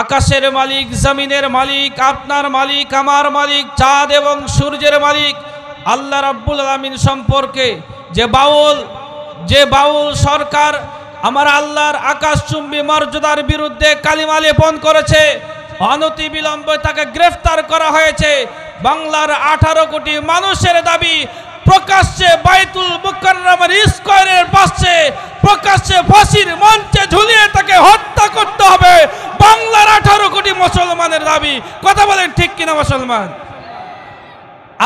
আকাশের মালিক, জমিনের মালিক, আপনার মালিক, আমার মালিক, চাঁদ এবং সূর্যের মালিক আল্লাহ রাব্বুল আলামিন সম্পর্কে যে বাউল সরকার আমার আল্লাহর আকাশচুম্বী মর্যাদার বিরুদ্ধে কালিমা লেপন করেছে, অনতি বিলম্বে তাকে গ্রেফতার করা হয়েছে। বাংলার 18 কোটি মানুষের দাবি, প্রকাশ্যে বাইতুল মুকাররমের স্কয়ারের পাশে প্রকাশ্যে ফাঁসির মঞ্চে ঝুলিয়ে তাকে হত্যা করতে হবে। বাংলার 18 কোটি মুসলমানের দাবি। কথা বলেন ঠিক কিনা মুসলমান?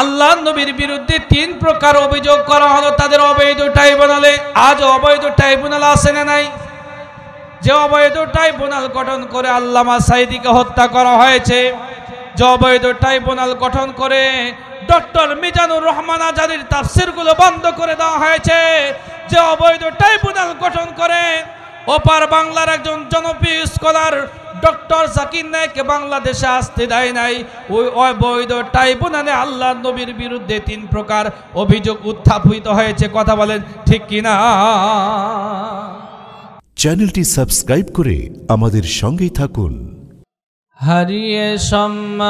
আল্লাহ নবীর বিরুদ্ধে 3 প্রকার অভিযোগ করা হলো, তাদের অবৈধ ট্রাইব্যুনালে। আজ অবৈধ ট্রাইব্যুনাল আছে না নাই? যে অবৈধ ট্রাইব্যুনাল গঠন করে আল্লামা সাঈদীকে হত্যা করা হয়েছে, যে অবৈধ ট্রাইব্যুনাল গঠন করে ডক্টর মিজানুর রহমান আজাদের তাফসিরগুলো বন্ধ করে দেওয়া হয়েছে, যে অবৈধ ট্রাইব্যুনাল গঠন করে ওপার বাংলার একজন জনপ্রিয় স্কলার ডক্টর জাকির নায়েককে বাংলাদেশে আসতে দেয় নাই, ওই অবৈধ ট্রাইব্যুনালে আল্লাহ নবীর বিরুদ্ধে 3 প্রকার অভিযোগ উত্থাপিত হয়েছে। কথা বলেন ঠিক কিনা? চ্যানেলটি সাবস্ক্রাইব করে আমাদের সঙ্গেই থাকুন। হারিয়ে সম্মান,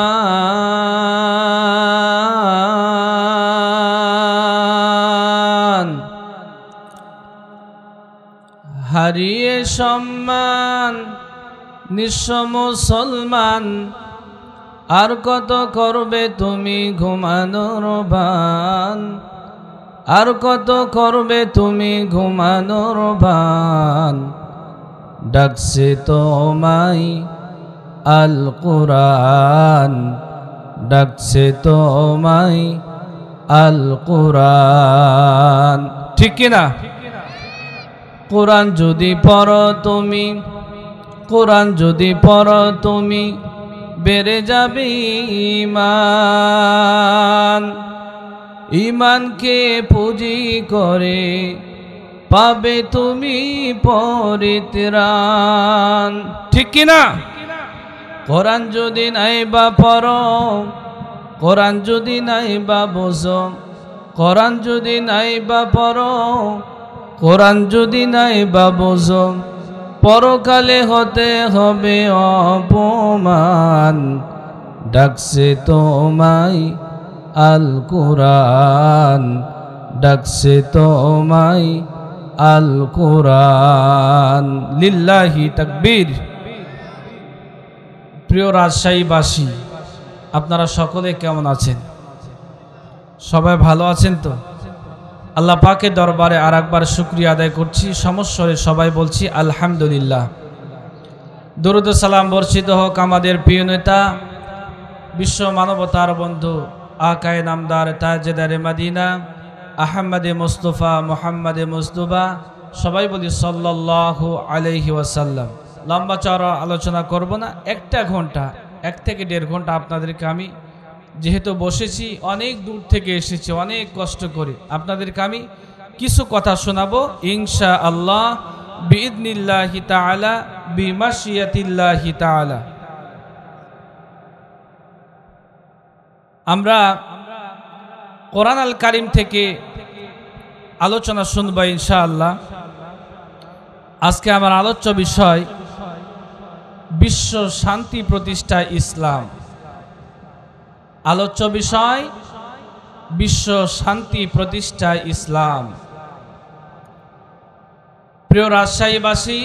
হারিয়ে সম্মান নিঃস্ব মুসলমান, আর কত করবে তুমি ঘুমানোর ভান, আর কত করবে তুমি ঘুমানোর ভান, ডাকছে তোমায় আল কুরআন, ডাকছে তোমায় আল কুরআন। ঠিক কিনা? কোরআন যদি পড়ো তুমি, কোরআন যদি পড়ো তুমি, বেড়ে যাবে ঈমান, ঈমানকে পুঁজি করে পাবে তুমি পরিত্রাণ। ঠিক কিনা? কোরআন যদি নাই বা পড়ো, কোরআন যদি নাই বা বোঝো, কোরআন যদি নাই বা পড়ো, কোরআন যদি নাই বা বোঝো, পরকালে হতে হবে অপমান, ডাকছে তোমায় আল কুরআন, ডাকছে তোমায় আল কুরআন। লিল্লাহি তাকবীর। প্রিয় রাজশাহীবাসী, আপনারা সকলে কেমন আছেন? সবাই ভালো আছেন তো? আল্লাহ পাকের দরবারে আর একবার শুকরিয়া আদায় করছি, সমস্বরে সবাই বলছি আলহামদুলিল্লাহ। দরুদ ও সালাম বর্ষিত হোক আমাদের প্রিয় নেতা, বিশ্ব মানবতার বন্ধু, আকায়ে নামদার, তাজেদারে মদিনা, আহমদে মুস্তফা, মোহাম্মদে মুস্তফা, সবাই বলি সাল্লাল্লাহু আলাইহি ওয়াসাল্লাম। লম্বা চড়া আলোচনা করব না, 1 ঘন্টা, 1 থেকে 1.5 ঘন্টা আপনাদেরকে আমি যেহেতু বসেছি, অনেক দূর থেকে এসেছি, অনেক কষ্ট করে আপনাদেরকে আমি কিছু কথা শোনাবো ইনশাআল্লাহ, বিইذنিল্লাহি তাআলা, বিমাশিয়াতিল্লাহি তাআলা। আমরা কোরআন আল কারীম থেকে আলোচনা শুনব ইনশাআল্লাহ। আজকে আমার আলোচ্য বিষয় বিশ্ব শান্তি প্রতিষ্ঠা ইসলাম। আলোচ্য বিষয় বিশ্ব শান্তি প্রতিষ্ঠা ইসলাম। প্রিয় রাজশাহীবাসী,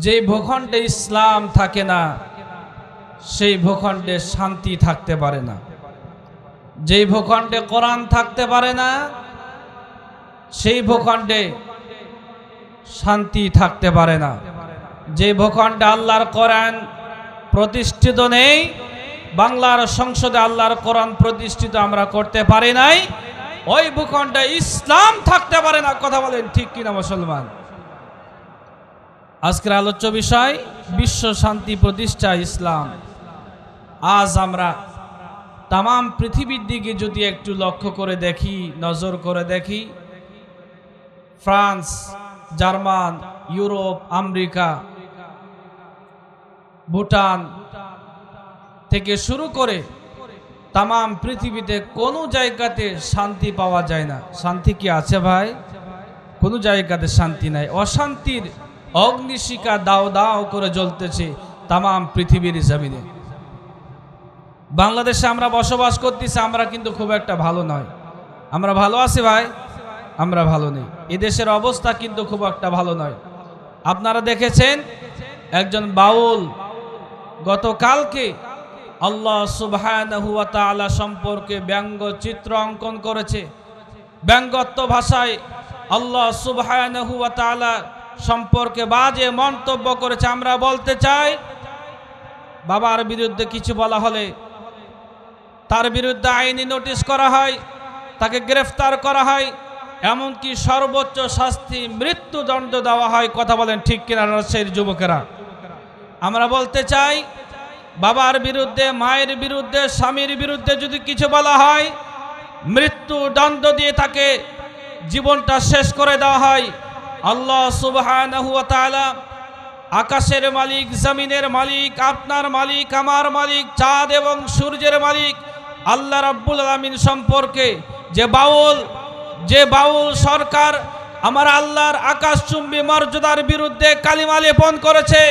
যে ভূখণ্ডে ইসলাম থাকে না সেই ভূখণ্ডে শান্তি থাকতে পারে না, যেই ভূখণ্ডে কোরআন থাকতে পারে না সেই ভূখণ্ডে শান্তি থাকতে পারে না, যে ভূখণ্ডে আল্লাহর কোরআন প্রতিষ্ঠিত নেই, বাংলার সংসদে আল্লাহর কোরআন প্রতিষ্ঠিত আমরা করতে পারি নাই, ওই ভূখণ্ডে ইসলাম থাকতে পারে না। কথা বলেন ঠিক কিনা মুসলমান? আজকের আলোচ্য বিষয় বিশ্ব শান্তি প্রতিষ্ঠা ইসলাম। আজ আমরা তাম পৃথিবীর দিকে যদি একটু লক্ষ্য করে দেখি, নজর করে দেখি, France, German, Europe, America, Bhutan থেকে শুরু করে তাম পৃথিবীতে কোনো জায়গাতে শান্তি পাওয়া যায় না। শান্তি কি আছে ভাই? কোনো জায়গাতে শান্তি নাই। অশান্তির অগ্নিশিখা দাও দাও করে জ্বলতেছে তামাম পৃথিবীর জমিনে। বাংলাদেশে আমরা বসবাস করতেছি, আমরা কিন্তু খুব একটা ভালো নয়। আমরা ভালো আছি ভাই? আমরা ভালো নেই। এদেশের অবস্থা কিন্তু খুব একটা ভালো নয়। আপনারা দেখেছেন একজন বাউল গতকালকে আল্লাহ সুবহানাহু ওয়া তাআলা সম্পর্কে ব্যঙ্গ চিত্র অঙ্কন করেছে। ব্যঙ্গত্ব ভাষায় আল্লাহ সুবহানাহু ওয়া তাআলা সম্পর্কে বাজে মন্তব্য করেছে। আমরা বলতে চাই, বাবার বিরুদ্ধে কিছু বলা হলে তার বিরুদ্ধে আইনি নোটিশ করা হয়, তাকে গ্রেফতার করা হয়, এমনকি সর্বোচ্চ শাস্তি মৃত্যুদণ্ড দেওয়া হয়। কথা বলেন ঠিক কিনা রাজশাহীর যুবকেরা? আমরা বলতে চাই, বাবার বিরুদ্ধে, মায়ের বিরুদ্ধে, স্বামীর বিরুদ্ধে যদি কিছু বলা হয়, মৃত্যুদণ্ড দিয়ে তাকে জীবনটা শেষ করে দেওয়া হয়। আল্লাহ সুবহানাহু ওয়া তাআলা আকাশের মালিক, জমিনের মালিক, আপনার মালিক, আমার মালিক, চাঁদ এবং সূর্যের মালিক আল্লাহ রাব্বুল আলামিন সম্পর্কে যে বাউল সরকার আমার আল্লাহর আকাশচুম্বী মর্যাদার বিরুদ্ধে কালিমা লেপন করেছে,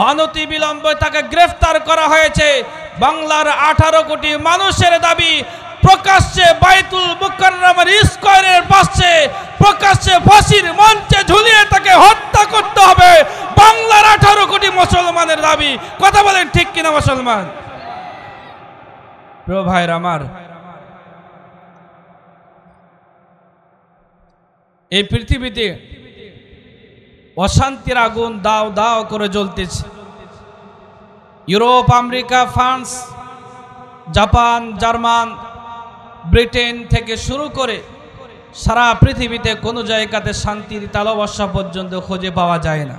অনতিবিলম্বে তাকে গ্রেফতার করা হয়েছে। বাংলার 18 কোটি মানুষের দাবি, প্রকাশ্যে বাইতুল মুকাররমের স্কয়ারের পাশে প্রকাশ্যে ফাঁসির মঞ্চে ঝুলিয়ে তাকে হত্যা করতে হবে। বাংলার 18 কোটি মুসলমানের দাবি। কথা বলেন ঠিক কিনা মুসলমান? প্রিয় ভাইরা আমার, এই পৃথিবীতে অশান্তির আগুন দাও দাও করে জ্বলতেছে। Europe, America, France, Japan, German, Britain থেকে শুরু করে সারা পৃথিবীতে কোনো জায়গাতে শান্তির তালবর্ষা পর্যন্ত খুঁজে পাওয়া যায় না।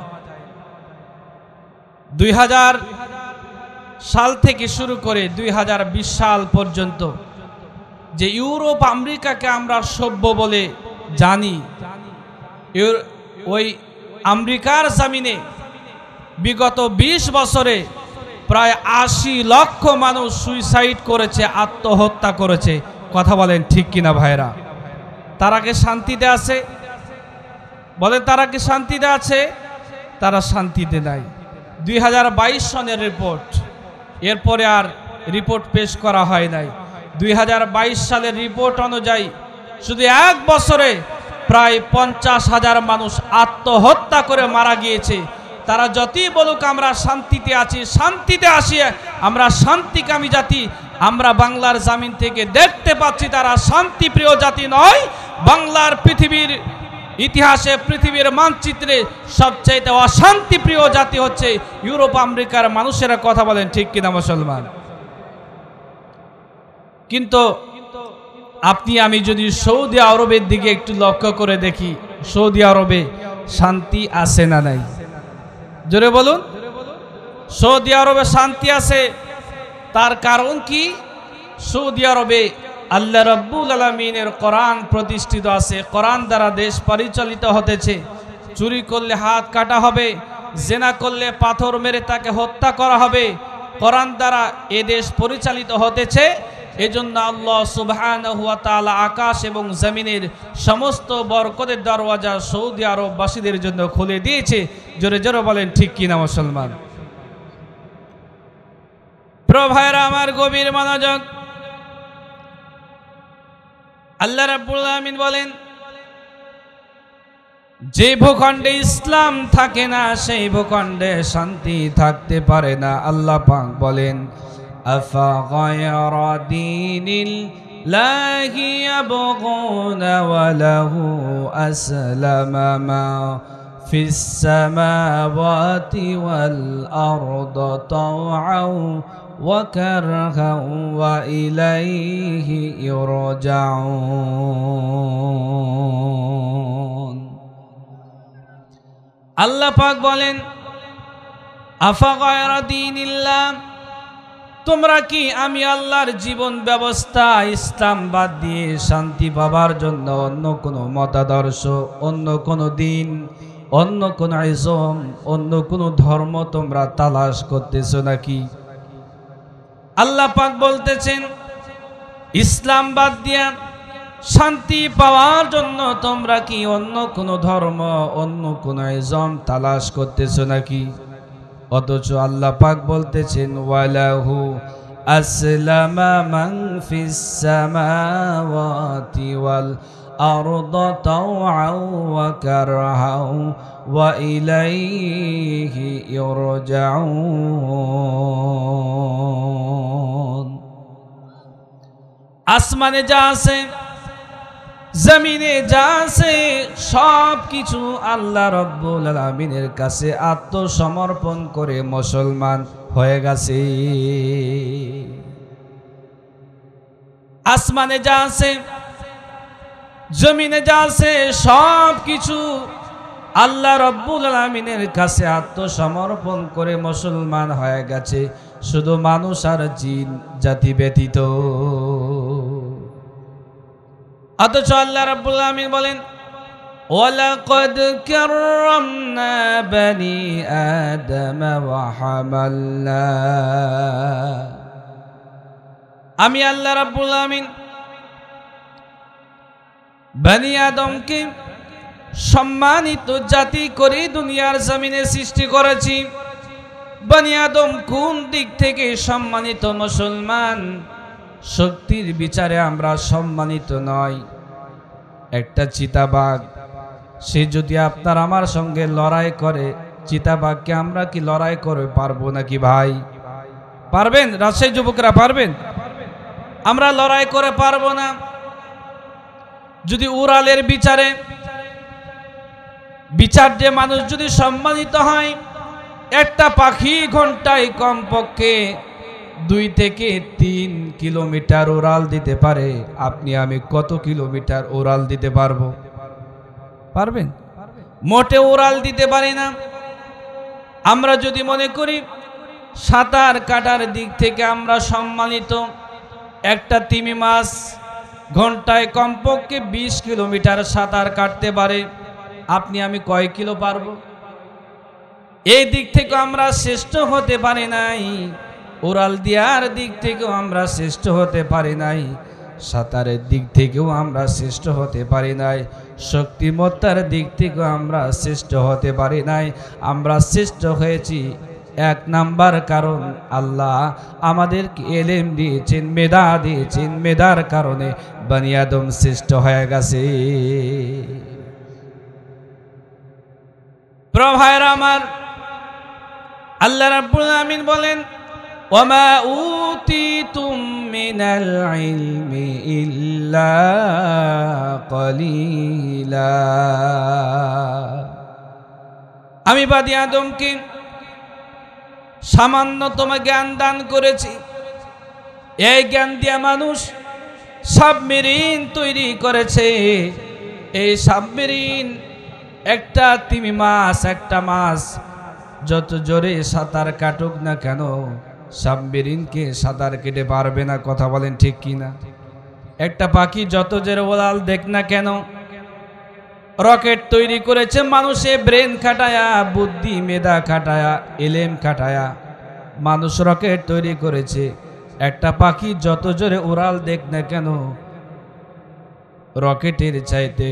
2000 সাল থেকে শুরু করে 2020 সাল পর্যন্ত যে ইউরোপ, আমেরিকাকে আমরা সভ্য বলে জানি, ওই আমেরিকার জমিনে বিগত 20 বছরে প্রায় 80 লক্ষ মানুষ সুইসাইড করেছে, আত্মহত্যা করেছে। কথা বলেন ঠিক কিনা ভাইরা? তারা কি শান্তিতে আছে? বলেন, তারা কি শান্তিতে আছে? তারা শান্তিতে নাই। 2022 সনের রিপোর্ট, এরপরে আর রিপোর্ট পেশ করা হয় নাই। 2022 সালের রিপোর্ট অনুযায়ী শুধু 1 বছরে প্রায় 50,000 মানুষ আত্মহত্যা করে মারা গিয়েছে। তারা যতই বলুক আমরা শান্তিতে আছি, শান্তিতে আসি, আমরা শান্তিকামী জাতি, আমরা বাংলার জমিন থেকে দেখতে পাচ্ছি তারা শান্তিপ্রিয় জাতি নয়। বাংলার পৃথিবীর ইতিহাসে, পৃথিবীর মানচিত্রে সবচাইতে অশান্তিপ্রিয় জাতি হচ্ছে ইউরোপ, আমেরিকার মানুষেরা। কথা বলেন ঠিক কিনা মুসলমান? কিন্তু আপনি আমি যদি সৌদি আরবের দিকে একটু লক্ষ্য করে দেখি, সৌদি আরবে শান্তি আছে না নাই? জোরে বলুন। সৌদি আরবে শান্তি আছে। তার কারণ কি? সৌদি আরবে আল্লাহ রাব্বুল আলামিনের কোরআন প্রতিষ্ঠিত আছে, কোরআন দ্বারা দেশ পরিচালিত হতেছে। চুরি করলে হাত কাটা হবে, জেনা করলে পাথর মেরে তাকে হত্যা করা হবে। কোরআন দ্বারা এ দেশ পরিচালিত হতেছে। এজন্য আল্লাহ সুবহানাহু ওয়া তাআলা আকাশ এবং জমিনের সমস্ত বরকতের দরওয়াজা সৌদি আরববাসীদের জন্য খুলে দিয়েছে। জোরে জোরে বলেন ঠিক কিনা মুসলমান? প্রিয় ভাইরা আমার, গভীর মনোযোগ। আল্লাহ রাব্বুল আলামিন বলেন, যে ভূখণ্ডে ইসলাম থাকে না সেই ভূখণ্ডে শান্তি থাকতে পারে না। আল্লাহ পাক বলেন, আফা গায়রা দীনিল্লাহি ইয়াবগুনা ওয়া লাহু আসলামা মা ফিস সামাওয়াতি ওয়াল আরদি তাওআন ওয়া কারহান ওয়া ইলাইহি ইরজাউন। আল্লাহ পাক বলেন, আফা গায়রা দীনিল্লাহ, তোমরা কি আমি আল্লাহর জীবন ব্যবস্থা ইসলাম বাদ দিয়ে শান্তি পাবার জন্য অন্য কোনো মতাদর্শ, অন্য কোনো দিন, অন্য কোনো ইসলাম, অন্য কোনো ধর্ম তোমরা তালাশ করতেছো নাকি? আল্লাহ পাক বলতেছেন, ইসলাম বাদ দিয়া শান্তি পাওয়ার জন্য তোমরা কি অন্য কোনো ধর্ম, অন্য কোনো ইজম তালাশ করতেছো নাকি? অথচ আল্লাহ পাক বলতেছেন ওয়ালাহু আসলামা মান ফিস সামাওয়াতি ওয়াল আরদা তাওআন ওয়া কারহাও ওয়া ইলাইহি ইরজাউন। আসমানে যা আছে, জমিনে যা আছে, সব কিছু আল্লাহ রব্বুল আলামিনের কাছে আত্মসমর্পণ করে মুসলমান হয়ে গেছে। আসমানে যা আছে, জমিনে যা আছে, সব কিছু আল্লাহ রব্বুল আলামিনের কাছে আত্মসমর্পণ করে মুসলমান হয়ে গেছে, শুধু মানুষ আর জিন জাতি ব্যতীত। অথচ আল্লাহ রাব্বুল আলামিন বলেন ওয়ালাকাদ কাররামনা বানি আদম ওয়া হামালনা, আমি আল্লাহ রাব্বুল আলামিন বনি আদমকে সম্মানিত জাতি করে দুনিয়ার জমিনে সৃষ্টি করেছি। বনি আদম কোন দিক থেকে সম্মানিত? মুসলমান শক্তির বিচারে আমরা সম্মানিত নয়। একটা চিতাবাঘ, সে যদি আপনার আমার সঙ্গে লড়াই করে, চিতাবাঘকে আমরা কি লড়াই করে পারবো নাকি ভাই? পারবেন? রাজশাহী যুবকরা পারবেন? আমরা লড়াই করে পারবো না। যদি উড়ালের বিচারে বিচার যে মানুষ যদি সম্মানিত হয়, একটা পাখি ঘন্টায় কমপক্ষে 2 থেকে 3 কিলোমিটার উড়াল দিতে পারে। আপনি আমি কত কিলোমিটার উড়াল দিতে পারবো? পারবেন? মোটে উড়াল দিতে পারি না। আমরা যদি মনে করি সাঁতার কাটার দিক থেকে আমরা সম্মানিত, একটা তিমি মাছ ঘন্টায় কমপক্ষে 20 কিলোমিটার সাঁতার কাটতে পারে। আপনি আমি কয় কিলো পারবো? এই দিক থেকে আমরা শ্রেষ্ঠ হতে পারি নাই। উড়াল দেওয়ার দিক থেকেও আমরা শ্রেষ্ঠ হতে পারি নাই। সাঁতারের দিক থেকেও আমরা শ্রেষ্ঠ হতে পারি নাই। শক্তিমত্তার দিক থেকেও আমরা শ্রেষ্ঠ হতে পারি নাই। আমরা শ্রেষ্ঠ হয়েছি 1 নাম্বার কারণ আল্লাহ আমাদেরকে ইলম দিয়েছেন, মেধা দিয়েছেন। মেধার কারণে বনি আদম শ্রেষ্ঠ হয়ে গেছে। প্রভায়রা আমার, আল্লাহ রাব্বুল আলামিন বলেন ওয়ামা উতিতুম মিনাল ইলমি ইল্লা কলিলা, আমি বনি আদমকে সামান্যতম জ্ঞান দান করেছি। এই জ্ঞান দিয়ে মানুষ সাবমেরিন তৈরি করেছে। এই সাবমেরিন একটা তিমি মাছ, একটা মাছ যত জোরে সাঁতার কাটুক না কেন, সাবমেরিনকে সাঁতার কেটে পারবে না। কথা বলেন ঠিক কিনা? একটা পাখি যত জোরে উড়াল দেখ না কেন, রকেট তৈরি করেছে মানুষে ব্রেন খাটায়া, বুদ্ধি মেধা খাটায়া, ইলম খাটায়া মানুষ রকেট তৈরি করেছে। একটা পাখি যত জোরে উড়াল দেখ না কেন, রকেটের চাইতে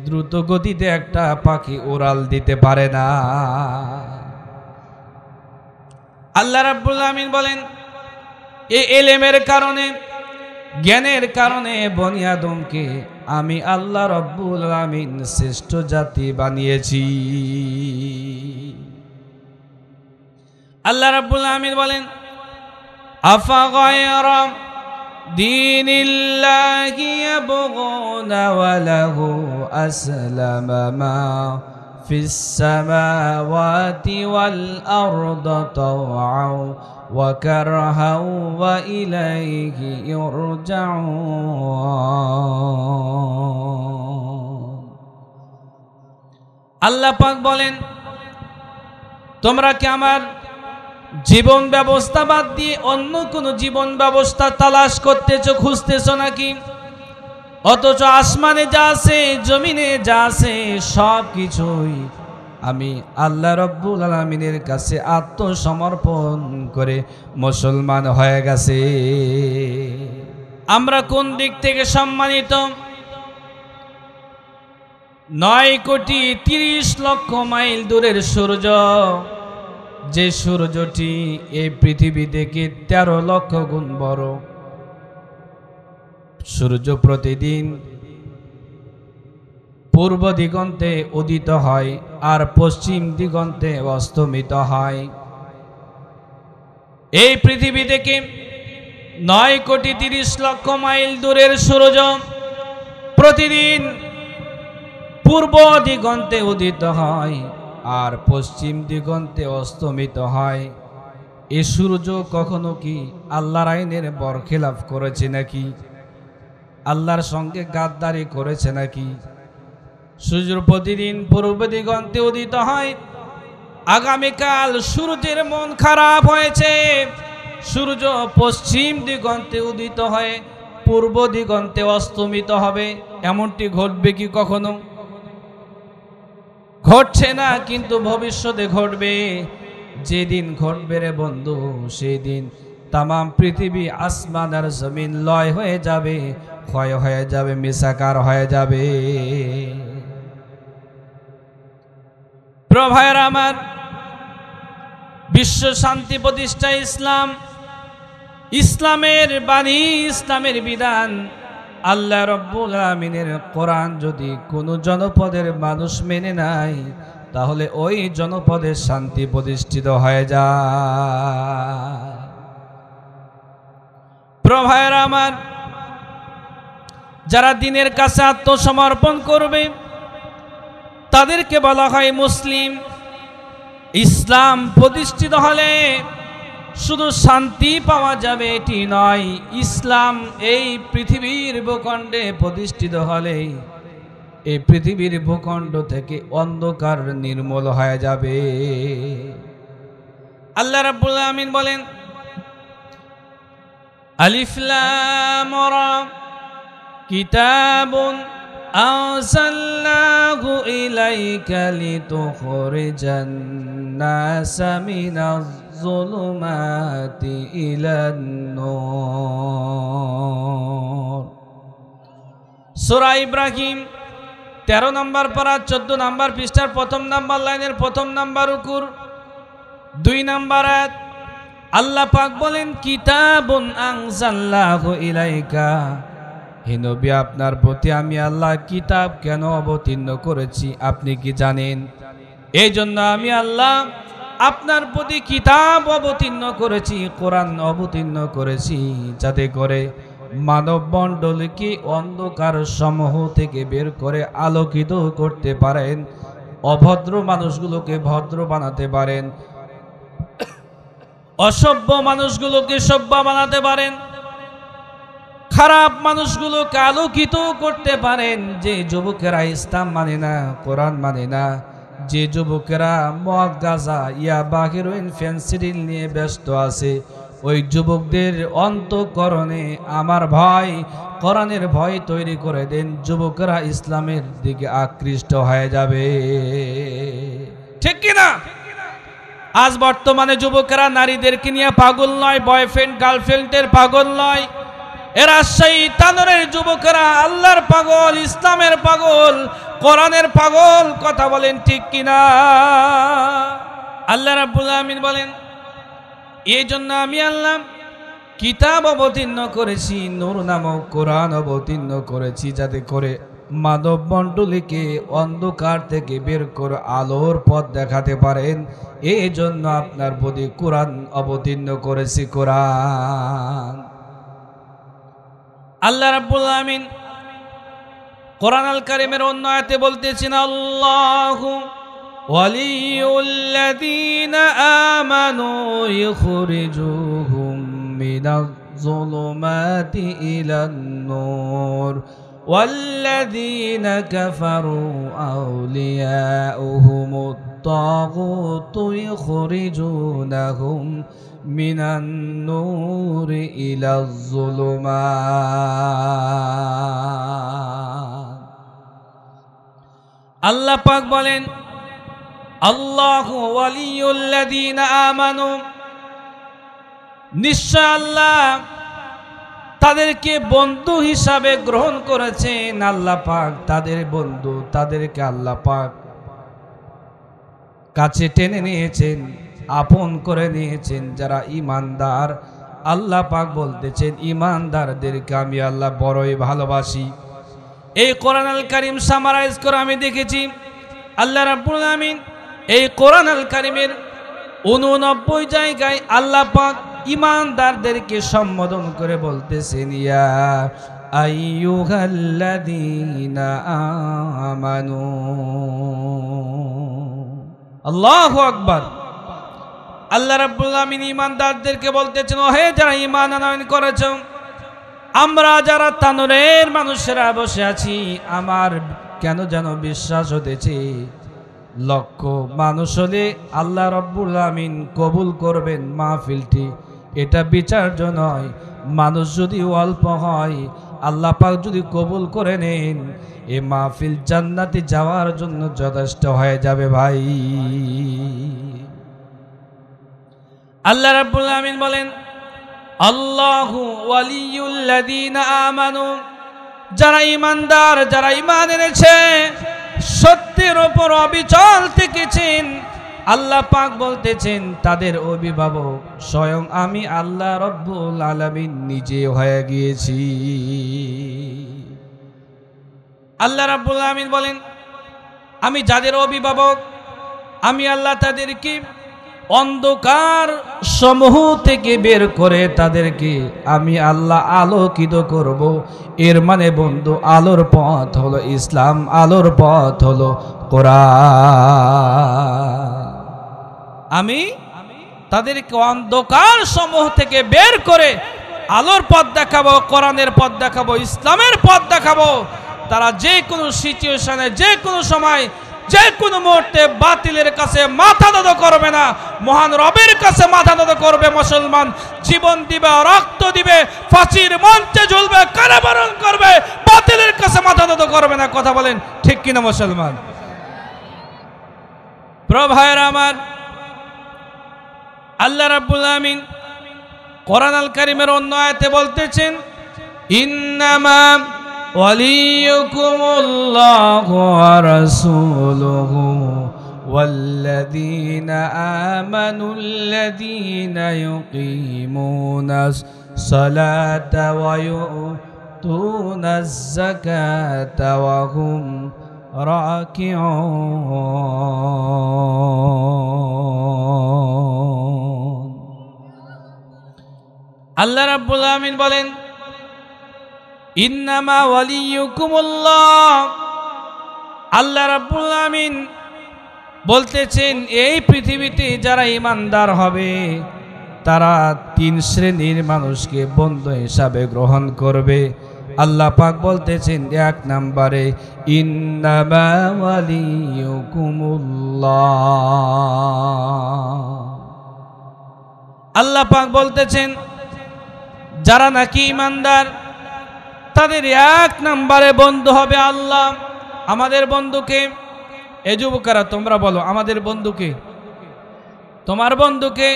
দ্রুত গতিতে একটা পাখি উড়াল দিতে পারে না। আল্লাহ রাব্বুল আলামিন বলেন এই ইলমের কারণে, জ্ঞানের কারণে বনি আদমকে আমি আল্লাহ রাব্বুল আলামিন শ্রেষ্ঠ জাতি বানিয়েছি। আল্লাহ রাব্বুল আলামিন বলেন আফা গায়রা দীনিল্লাহি ইয়াবগুনা ওয়া লাহু আসলামা মা ফিস সামাওয়াতি ওয়াল আরদি তাওআন ওয়া কারহাও ওয়া ইলাইহি ইরজাউন। আল্লাহ পাক বলেন তোমরা কি আমার জীবন ব্যবস্থা বাদ দিয়ে অন্য কোন জীবন ব্যবস্থা তালাশ করতেছো, খুঁজতেছো নাকি? অথচ আসমানে যা আছে, জমিনে যা আছে, সব কিছুই আমি আল্লাহ রাব্বুল আলামিনের কাছে আত্মসমর্পণ করে মুসলমান হয়ে গেছে। আমরা কোন দিক থেকে সম্মানিত? 9,30,00,000 মাইল দূরের সূর্য, যে সূর্যটি এই পৃথিবী থেকে 13 লক্ষ গুণ বড়। সূর্য প্রতিদিন পূর্ব দিগন্তে উদিত হয় আর পশ্চিম দিগন্তে অস্তমিত হয়। এই পৃথিবী থেকে 9,30,00,000 মাইল দূরের সূর্য প্রতিদিন পূর্ব দিগন্তে উদিত হয় আর পশ্চিম দিগন্তে অস্তমিত হয়। এই সূর্য কখনো কি আল্লাহর আইনের বরখেলাফ করেছে নাকি? আল্লাহর সঙ্গে গাদ্দারি করেছে নাকি? সূর্য প্রতিদিন পূর্ব দিগন্তে উদিত হয়। আগামীকাল সূর্যের মন খারাপ হয়েছে, সূর্য পশ্চিম দিগন্তে উদিত হয়ে পূর্ব দিগন্তে অস্তমিত হবে, এমনটি ঘটবে কি কখনো? ঘটছে না, কিন্তু ভবিষ্যতে ঘটবে। যেদিন ঘটবে রে বন্ধু, সেই দিন তামাম পৃথিবী আসমান আর জমিন লয় হয়ে যাবে, ক্ষয় হয়ে যাবে, মিসাকার হয়ে যাবে। প্রভায়ের আমার, বিশ্ব শান্তি প্রতিষ্ঠা ইসলাম, ইসলামের বাণী, ইসলামের বিধান, আল্লাহ রাব্বুল আমিনের কোরআন যদি কোনো জনপদের মানুষ মেনে নাই, তাহলে ওই জনপদের শান্তি প্রতিষ্ঠিত হয়ে যায়। প্রভায়ের আমার, যারা দিনের কাছে আত্মসমর্পণ করবে তাদেরকে বলা হয় মুসলিম। ইসলাম প্রতিষ্ঠিত হলে শুধু শান্তি পাওয়া যাবে এটি নয়, ইসলাম এই পৃথিবীর ভূখণ্ডে প্রতিষ্ঠিত হলে এই পৃথিবীর ভূখণ্ড থেকে অন্ধকার নির্মূল হয়ে যাবে। আল্লাহ রাব্বুল আমিন বলেন, আলিফ লাম রা কিতাবুন আনজালনাহু ইলাইকা লিতুখরিজান নাসা মিনাজ যুলুমাতি ইলান নূর। সূরা ইব্রাহিম 13 নম্বর পারা 14 নম্বর পৃষ্ঠার 1 নম্বর লাইনের 1 নম্বর রুকুর 2 নম্বর আয়াত। আল্লাহ পাক বলেন, কিতাবুন আনজালনাহু ইলাইকা, হে নবী আপনার প্রতি আমি আল্লাহ কিতাব কেন অবতীর্ণ করেছি আপনি কি জানেন? এই জন্য আমি আল্লাহ আপনার প্রতি কিতাব অবতীর্ণ করেছি, কোরআন অবতীর্ণ করেছি, যাতে করে মানব মণ্ডলীকে অন্ধকার সমূহ থেকে বের করে আলোকিত করতে পারেন, অভদ্র মানুষগুলোকে ভদ্র বানাতে পারেন, অসভ্য মানুষগুলোকে সভ্য বানাতে পারেন, খারাপ মানুষগুলোকে আলোকিত করতে পারেন। যে যুবকেরা ইসলাম মানে না, কোরআন মানে না, যে যুবকেরা মদ, গাঁজা, ইয়াবা, হেরোইন, ফেন্সিডিল নিয়ে ব্যস্ত আছে, ওই যুবকদের অন্তঃকরণে আমার ভয়, কোরআনের ভয় তৈরি করে দেন, যুবকেরা ইসলামের দিকে আকৃষ্ট হয়ে যাবে। ঠিক কিনা? আজ বর্তমানে যুবকেরা নারীদেরকে নিয়ে পাগল নয়, বয়ফ্রেন্ড গার্লফ্রেন্ডের পাগল নয়, এরা শয়তানের যুবকেরা আল্লাহর পাগল, ইসলামের পাগল, কোরআনের পাগল। কথা বলেন ঠিক কিনা? আল্লাহ রাব্বুল আমিন বলেন, এই জন্য আমি আল্লাহ কিতাব অবতীর্ণ করেছি, নূর নামক কোরআন অবতীর্ণ করেছি, যাতে করে মানব মণ্ডলীকে অন্ধকার থেকে বের করে আলোর পথ দেখাতে পারেন। এই জন্য আপনার প্রতি কোরআন অবতীর্ণ করেছি। কোরআন আল্লাহ রাব্বুল আমিন কোরআন আল কারীমের অন্য আয়াতে বলতেছেন, আল্লাহু ওয়ালিউল্লাযীনা আমানু ইখরিজুহুম মিনাজ যুলুমাতি ইলান নূর ওয়াল্লাযীনা কাফারু আউলিয়াউহুমুত তাগুতু ইখরিজুনাহুম মিনান নূরি ইলাজ যুলুমাত। আল্লাহ পাক বলেন, আল্লাহু ওয়ালিউল্লাযীনা আমানু, নিশ্চয় আল্লাহ তাদেরকে বন্ধু হিসাবে গ্রহণ করেছেন আল্লাহ পাক, তাদের বন্ধু, তাদেরকে আল্লাহ পাক কাছে টেনে নিয়েছেন, আপন করে নিয়েছেন। যারা ঈমানদার, আল্লাহ পাক বলতেছেন ঈমানদারদেরকে আমি আল্লাহ বড়ই ভালোবাসি। এই কোরআন আল কারীম সামারাইজ করে আমি দেখেছি আল্লাহ রাব্বুল আমিন এই কোরআন আল কারীমের 89 জায়গায় আল্লাহ পাক ঈমানদারদেরকে সম্বোধন করে বলতেছেন ইয়া আইয়ুহাল্লাযীনা আমানু। আল্লাহু আকবার। আল্লাহ রাব্বুল আমিন ঈমানদারদেরকে বলতেছেন ওহে যারা ঈমান আনয়ন করেছো, আমরা যারা তানুরের মানুষেরা বসে আছি, আমার কেন যেন বিশ্বাস হতেছে লক্ষ মানুষ হলে আল্লাহ রাব্বুল আমিন কবুল করবেন মাহফিলটি। এটা বিচার্য নয়। মানুষ যদি অল্প হয়, আল্লাহ পাক যদি কবুল করে নেন, এ মাহফিল জান্নাতে যাওয়ার জন্য যথেষ্ট হয়ে যাবে ভাই। আল্লাহ রাব্বুল আমিন বলেন আল্লাহু ওয়ালিয়ুল্লাযীনা আমানু, যারা ঈমানদার, যারা ঈমান এনেছে, সত্যের উপর অবিচল থেকেছেন, আল্লাহ পাক বলতেছেন তাদের অভিভাবক স্বয়ং আমি আল্লাহ রব্বুল আলামিন নিজে হয়ে গিয়েছি। আল্লাহ রাব্বুল আমিন বলেন আমি যাদের অভিভাবক, আমি আল্লাহ তাদেরকে অন্ধকার সমূহ থেকে বের করে তাদেরকে আমি আল্লাহ আলোকিত করব। এর মানে বন্ধু, আলোর পথ হলো ইসলাম, আলোর পথ হলো কোরআন। আমি তাদেরকে অন্ধকার সমূহ থেকে বের করে আলোর পথ দেখাবো, কোরআনের পথ দেখাবো, ইসলামের পথ দেখাবো। তারা যে কোনো সিচুয়েশনে, যে কোনো সময়, যে কোনো মুহূর্তে বাতিলের কাছে মাথা নত করবে না, মহান রবের কাছে মাথা নত করবে। মুসলমান জীবন দিবে, রক্ত দিবে, ফাঁসির মঞ্চে ঝুলবে, কারাবরণ করবে, বাতিলের কাছে মাথা নত করবে না। কথা বলেন ঠিক কিনা মুসলমান? প্রভায়ের আমার, আল্লাহ রাব্বুল আমিন কোরআন আল কারীমের অন্য আয়াতে বলতেছেন ইন্নামা ওয়ালিয়ুকুমুল্লাহু ওয়া রাসূলুহু ওয়াল্লাযীনা আমানুল্লাযীনা ইউকিমুনাস সালাতা ওয়া ইউতুনাজ যাকাতা ওয়া হুম রাকিউন। আল্লাহ রাব্বুল আমিন বলেন ইন্নামা ওয়ালিয়ুকুমুল্লাহ। আল্লাহ রাব্বুল আমিন বলতেছেন এই পৃথিবীতে যারা ঈমানদার হবে তারা 3 শ্রেণীর মানুষকে বন্ধু হিসাবে গ্রহণ করবে। আল্লাহ পাক বলতেছেন 1 নম্বরে ইন্নামা ওয়ালিয়ুকুমুল্লাহ। আল্লাহ পাক বলতেছেন যারা নাকি ঈমানদার তাদের 1 নম্বরে বন্ধু হবে আল্লাহ। আমাদের বন্ধুকে, এ যুবকেরা তোমরা বলো আমাদের বন্ধুকে, তোমার বন্ধুকে,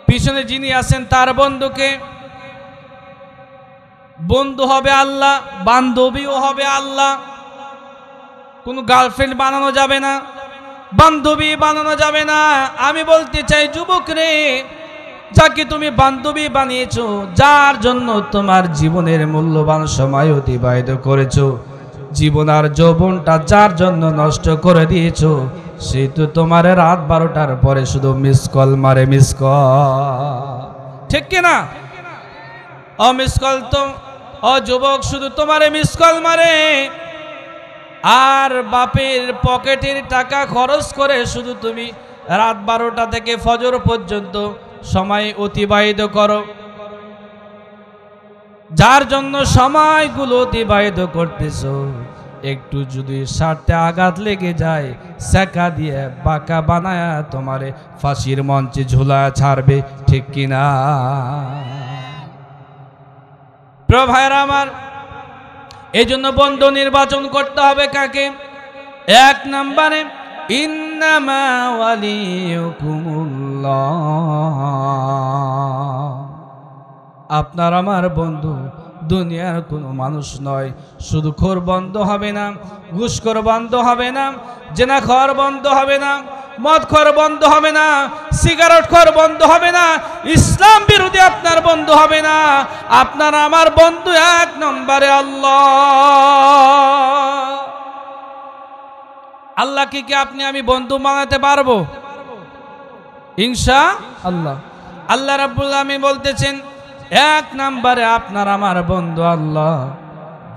পিছনে যিনি আছেন তার বন্ধুকে। বন্ধু হবে আল্লাহ, বান্ধবীও হবে আল্লাহ। কোনো গার্লফ্রেন্ড বানানো যাবে না, বান্ধবী বানানো যাবে না। আমি বলতে চাই যুবক রে, যাকে তুমি বান্ধবী বানিয়েছো, যার জন্য তোমার জীবনের মূল্যবান সময় অতিবাহিত করেছো, জীবন আর যৌবনটা যার জন্য নষ্ট করে দিয়েছো, সে তো তোমার রাত 12টার পরে শুধু মিস কল মারে, মিস কল, ঠিক কিনা? ও মিস কল তো, ও যুবক শুধু তোমারে মিস কল মারে, আর বাপের পকেটের টাকা খরচ করে শুধু তুমি রাত 12টা থেকে ফজর পর্যন্ত সময় অতিবাহিত করো। যার জন্য সময়গুলো অতিবাহিত করতেছো, একটু যদি স্বার্থে আঘাত লেগে যায়, সেকা দিয়ে বাঁকা বানায় তোমারে ফাঁসির মঞ্চে ঝুলা ছাড়বে, ঠিক কিনা? প্রিয় ভাইরা আমার, এই জন্য বন্ধু নির্বাচন করতে হবে কাকে? 1 নম্বরে ইন্নামা ওয়ালিয়ুকুমুল্লাহ। আপনার আমার বন্ধু দুনিয়ার কোনো মানুষ নয়। শুধু খোর বন্ধ হবে না, ঘুষখোর বন্ধ হবে না, জেনাখোর বন্ধ হবে না, মদখোর বন্ধ হবে না, সিগারেটখোর বন্ধ হবে না, ইসলাম বিরোধী আপনার বন্ধু হবে না। আপনার আমার বন্ধু এক নম্বরে আল্লাহ। আল্লাহকে কি আপনি আমি বন্ধু বানাতে পারবো? ইনশাআল্লাহ। আল্লাহ রাব্বুল আলামিন বলতেছেন, এক নম্বরে আপনার আমার বন্ধু আল্লাহ,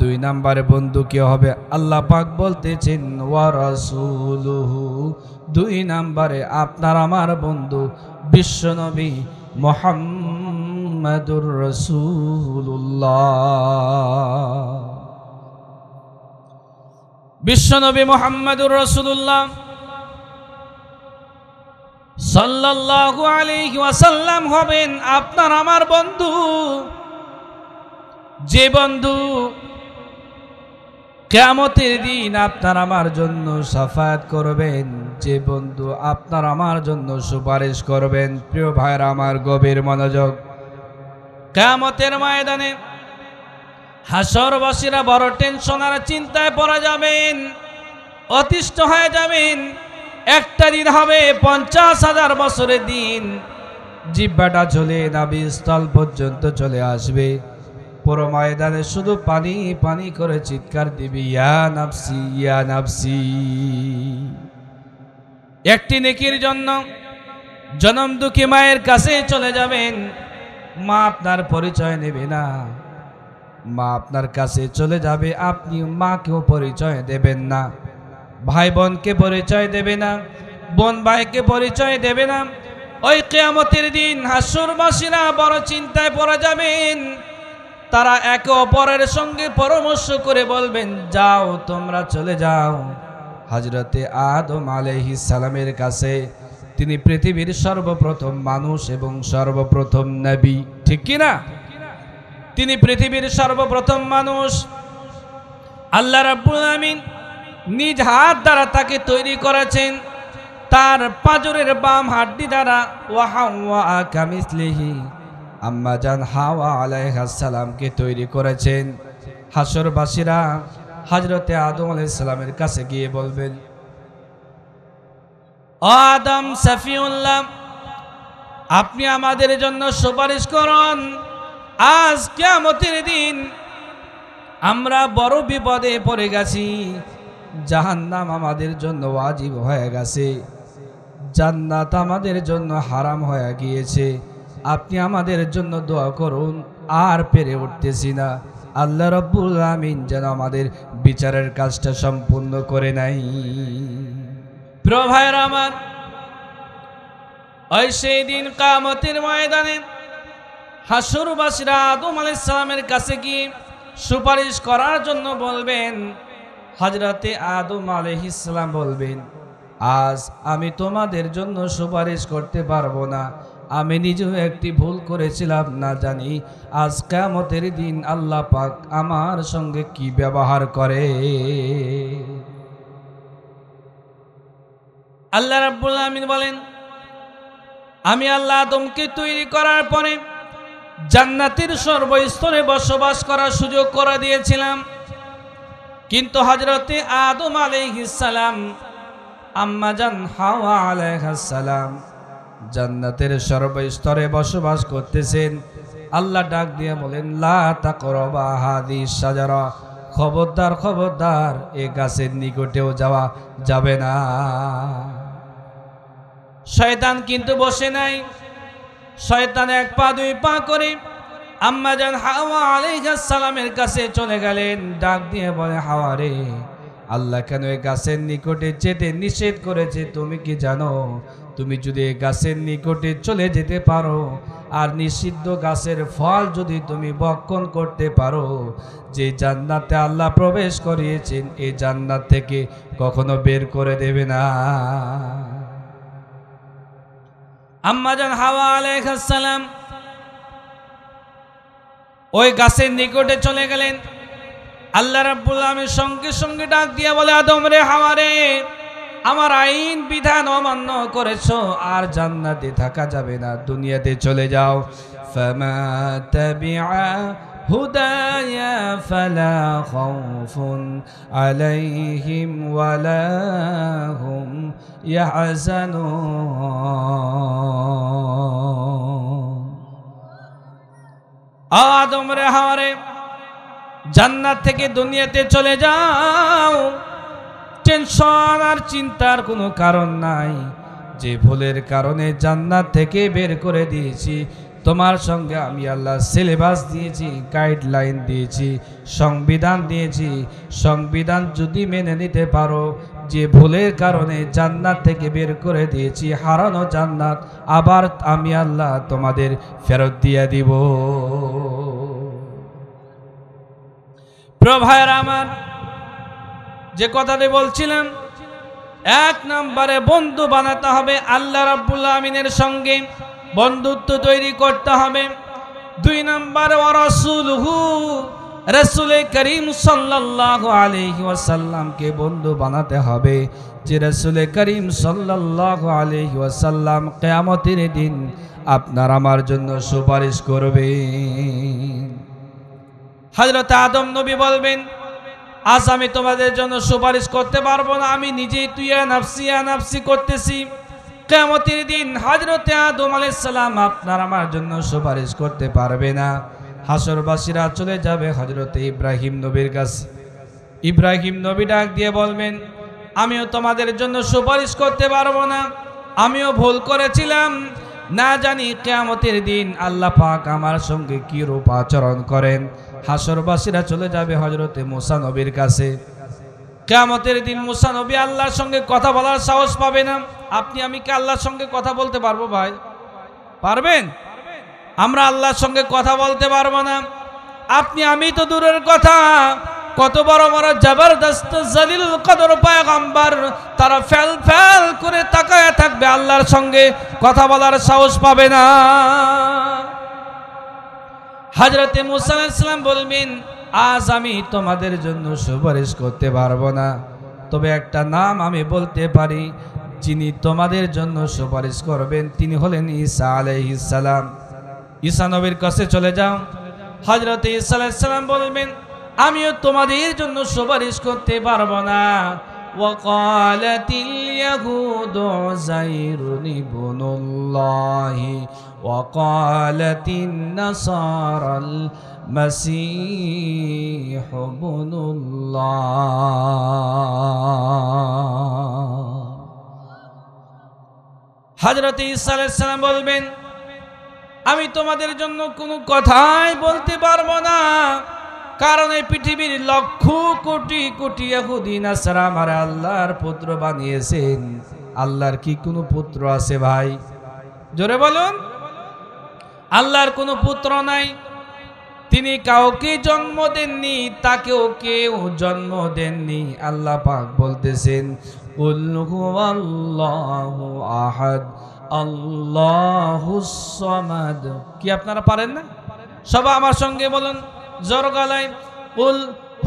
দুই নম্বরে বন্ধু কে হবে? আল্লাহ পাক বলতেছেন ওয়া রাসূলুহু, দুই নম্বরে আপনার আমার বন্ধু বিশ্বনবী মুহাম্মাদুর রাসূলুল্লাহ। বিশ্বনবী মুহাম্মাদুর রাসূলুল্লাহ সাল্লাল্লাহু আলাইহি ওয়াসাল্লাম হবেন আপনার আমার বন্ধু। যে বন্ধু কিয়ামতের দিন আপনার আমার জন্য শাফায়াত করবেন, যে বন্ধু আপনার আমার জন্য সুপারিশ করবেন। প্রিয় ভাইরা আমার, গভীর মনোযোগ। কিয়ামতের ময়দানে হাসরবাসীরা বড় টেনশন আর চিন্তায় পড়ে যাবেন, অতিষ্ঠ হয়ে যাবেন। একটা দিন হবে 50,000 বছরের দিন, জিহ্বাটা চলে নাভিস্থল পর্যন্ত চলে আসবে। পুরো ময়দানে শুধু পানি পানি করে চিৎকার দিবি, ইয়া নাফসি ইয়া নাফসি। একটি নেকির জন্য জনম দুঃখী মায়ের কাছে চলে যাবেন। মা আপনার পরিচয় নেবে না, মা আপনার কাছে চলে যাবে, আপনি মাকেও পরিচয় দেবেন না। ভাই বোনকে পরিচয় দেবে না, বোন ভাইকে পরিচয় দেবে না। ওই কিয়ামতের দিন হাসরবাসীরা বড় চিন্তায় পড়ে যাবেন। তারা একে অপরের সঙ্গে পরামর্শ করে বলবেন, যাও তোমরা চলে যাও হযরতে আদম আলাইহিস সালামের কাছে। তিনি পৃথিবীর সর্বপ্রথম মানুষ এবং সর্বপ্রথম নবী, ঠিক কি না? তিনি পৃথিবীর সর্বপ্রথম মানুষ। আল্লাহ রাব্বুল আলামিন নিজ হাত দ্বারা তাকে তৈরি করেছেন, তার পাঁজরের বাম হাড্ডি দ্বারা। ওয়া হাওয়া কামিসলিহি, আম্মা জান হাওয়া আলাইহিস সালামকে তৈরি করেছেন। হাসরবাসীরা হযরতে আদম আলাইহিস সালামের কাছে গিয়ে বলবেন, আদম সফিউল্লাহ, আপনি আমাদের জন্য সুপারিশ করুন। আজ কিয়ামতের দিন আমরা বড় বিপদে পড়ে গেছি, জাহান্নাম আমাদের জন্য ওয়াজিব হয়ে গেছে, জান্নাত আমাদের জন্য হারাম হয়ে গিয়েছে। আপনি আমাদের জন্য দোয়া করুন, আর পেরে উঠতেছি না। আল্লাহ রাব্বুল আমিন যেন আমাদের বিচারের কাজটা সম্পূর্ণ করে নাই। প্রিয় ভাইরা আমার, ওই সেই দিন কিয়ামতের ময়দানে হাসরবাসীরা আদম আলাইহিস সালামের কাছে গিয়ে সুপারিশ করার জন্য বলবেন। হযরতে আদম আলাইহিস সালাম বলবেন, আজ আমি তোমাদের জন্য সুপারিশ করতে পারবো না, আমি নিজেও একটি ভুল করেছিলাম, না জানি আজ কিয়ামতের দিন আল্লাহ পাক আমার সঙ্গে কি ব্যবহার করে। আল্লাহ রাব্বুল আমিন বলেন, আমি আল্লাহ আদমকে তৈরি করার পরে জান্নাতের সর্বস্তরে বসবাস করার সুযোগ করে দিয়েছিলাম, কিন্তু হযরতে আদম আলাইহিস সালাম, আম্মা জান হাওয়া আলাইহিস সালাম জান্নাতের সর্বস্তরে বসবাস করতেছেন। আল্লাহ ডাক দিয়ে বলেন, লা তাকরাবা হাদিস শাজারা, খবরদার খবরদার, এই গাছের নিকটেও যাওয়া যাবে না। শয়তান কিন্তু বসে নাই, শয়তান এক পা দুই পা করে আম্মা জান হাওয়া আলাইহিস সালামের কাছে চলে গেলেন। ডাক দিয়ে বলে, হাওয়া রে, আল্লাহ কেন এই গাছের নিকটে যেতে নিষেধ করেছে তুমি কি জানো? তুমি যদি এই গাছের নিকটে চলে যেতে পারো আর নিষিদ্ধ গাছের ফল যদি তুমি ভক্ষণ করতে পারো, যে জান্নাতে আল্লাহ প্রবেশ করিয়েছেন এই জান্নাত থেকে কখনো বের করে দেবে না। আম্মা জান হাওয়া আলাইহিস সালাম ওই গাছের নিকটে চলে গেলেন। আল্লাহ রাব্বুল আলামিন সঙ্গে সঙ্গে ডাক দিয়ে বলে, আদম রে, হাওয়া রে, আমার আইন বিধান অমান্য করেছো, আর জান্নাতে থাকা যাবে না, দুনিয়াতে চলে যাও। ফামা তাবিআ هداي فلا خوف عليهم ولا هم يحزنون আদম রে হাওয়ারে জান্নাত থেকে দুনিয়াতে চলে যাও, টেনশন আর চিন্তার কোনো কারণ নাই। যে ভুলের কারণে জান্নাত থেকে বের করে দিয়েছি, তোমার সঙ্গে আমি আল্লাহ সিলেবাস দিয়েছি, গাইডলাইন দিয়েছি, সংবিধান দিয়েছি। সংবিধান যদি মেনে নিতে পারো, যে ভুলের কারণে জান্নাত থেকে বের করে দিয়েছি, হারানো জান্নাত আবার আমি আল্লাহ তোমাদের ফেরত দিয়ে দিব। প্রভায়ের আমার, যে কথাটি বলছিলাম, এক নম্বরে বন্ধু বানাতে হবে আল্লাহ রাব্বুল আমিনের সঙ্গে, বন্ধুত্ব তৈরি করতে হবে। দুই নম্বরে রাসূলুহু, রাসূলে করিম সাল্লাল্লাহু আলাইহি ওয়াসাল্লামকে বন্ধু বানাতে হবে, যে রাসূলে করিম সাল্লাল্লাহু আলাইহি ওয়াসাল্লাম কিয়ামতের দিন আপনার আমার জন্য সুপারিশ করবেন। হযরত আদম নবী বলবেন, আজ আমি তোমাদের জন্য সুপারিশ করতে পারবো না, আমি নিজেই তুইয়া নাফসি করতেছি। কিয়ামতের দিন হযরত আদম আলাইহিস সালাম আপনার আমার জন্য সুপারিশ করতে পারবে না। হাসরবাসীরা চলে যাবে হযরত ইব্রাহিম নবীর কাছে। ইব্রাহিম নবী ডাক দিয়ে বলবেন, আমিও তোমাদের জন্য সুপারিশ করতে পারবো না, আমিও ভুল করেছিলাম। না জানি কিয়ামতের দিন আল্লাহ পাক আমার সঙ্গে কি রূপ আচরণ করেন। হাসরবাসীরা চলে যাবে হযরত মুসা নবীর কাছে। কিয়ামতের দিন মুসা নবী আল্লাহর সঙ্গে কথা বলার সাহস পাবে না। আপনি আমি কি আল্লাহর সঙ্গে কথা বলতে পারবো ভাই? পারবেন? আমরা আল্লাহর সঙ্গে কথা বলতে পারবো না। আপনি আমি তো দূরের কথা, কত বড় বড় জবরদস্ত জলিল কদর পয়গম্বর, তারা ফেল ফেল করে তাকায় থাকবে, আল্লাহর সঙ্গে কথা বলার সাহস পাবে না। হযরতে মুসা আলাইহিস সালাম বলবেন, আজ আমি তোমাদের জন্য সুপারিশ করতে পারবো না, তবে একটা নাম আমি বলতে পারি, যিনি তোমাদের জন্য সুপারিশ করবেন তিনি হলেন ঈসা আলাইহিস সালাম। ঈসা নবীর কাছে চলে যাও। হযরত ঈসা আলাইহিস সালাম বলবেন, আমিও তোমাদের জন্য সুপারিশ করতে পারবো না। ওয়াকালাতিল ইয়াহুদু যায়রুন ইবনুল্লাহি ওয়াকালাতিন নাসারাল মাসীহ ইবনুল্লাহ। হযরত ঈসা আলাইহিস সালাম বলবেন, আমি তোমাদের জন্য কোনো কথাই বলতে পারবো না, কারণ এই পৃথিবীর লক্ষ কোটি কোটি ইহুদি নাসারা আমার আল্লাহর পুত্র বানিয়েছেন। আল্লাহর কি কোনো পুত্র আছে ভাই? জোরে বলুন। আল্লাহর কোনো পুত্র নাই, তিনি কাউকে জন্ম দেননি, তাকেও কেউ জন্ম দেননি। আল্লাহ পাক বলতেছেন, কুল হুয়াল্লাহু আহাদ আল্লাহুস সামাদ। কি আপনারা পারেন না? সবাই আমার সঙ্গে বলুন জোর গলায়, কুল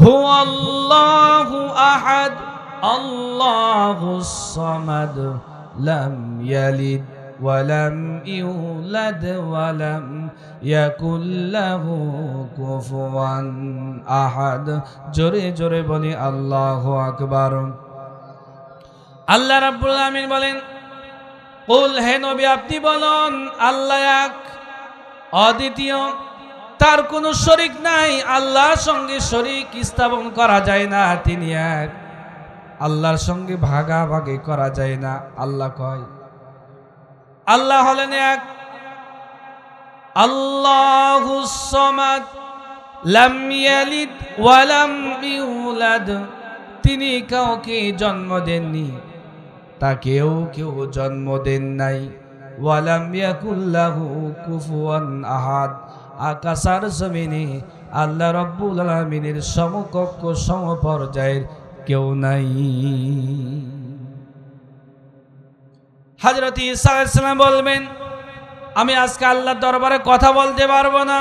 হুয়াল্লাহু আহাদ আল্লাহুস সামাদ লাম ইয়ালিদ ওয়া লাম ইউলাদ ওয়া লাম ইয়াকুল লাহু কুফুয়ান আহাদ। জোরে জোরে বলি আল্লাহু আকবার। আল্লাহ রাব্বুল আমিন বলেন, কুল, হে নবী আপনি বলুন, আল্লাহ এক, অদ্বিতীয়, তার কোনো শরীক নাই। আল্লাহর সঙ্গে শরীক স্থাপন করা যায় না। তিনি এক, আল্লাহর সঙ্গে ভাগাভাগি করা যায় না। আল্লাহ কয়, আল্লাহ হলেন এক। আল্লাহুস সামাদ লাম ইয়ালিদ ওয়া লাম ইউলাদ, তিনি কাউকে জন্ম দেননি, তাকেও কেউ জন্ম দেন নাই। ওয়া লাম ইয়াকুল লাহু কুফুয়ান আহাদ, আকাশ আর জমিনে আল্লাহ রাব্বুল আলামিনের সমকক্ষ সমপর্যায়ের কেউ নাই। হযরত ঈসা আলাইহিস সালাম বলবেন, আমি আজকে আল্লাহর দরবারে কথা বলতে পারবো না,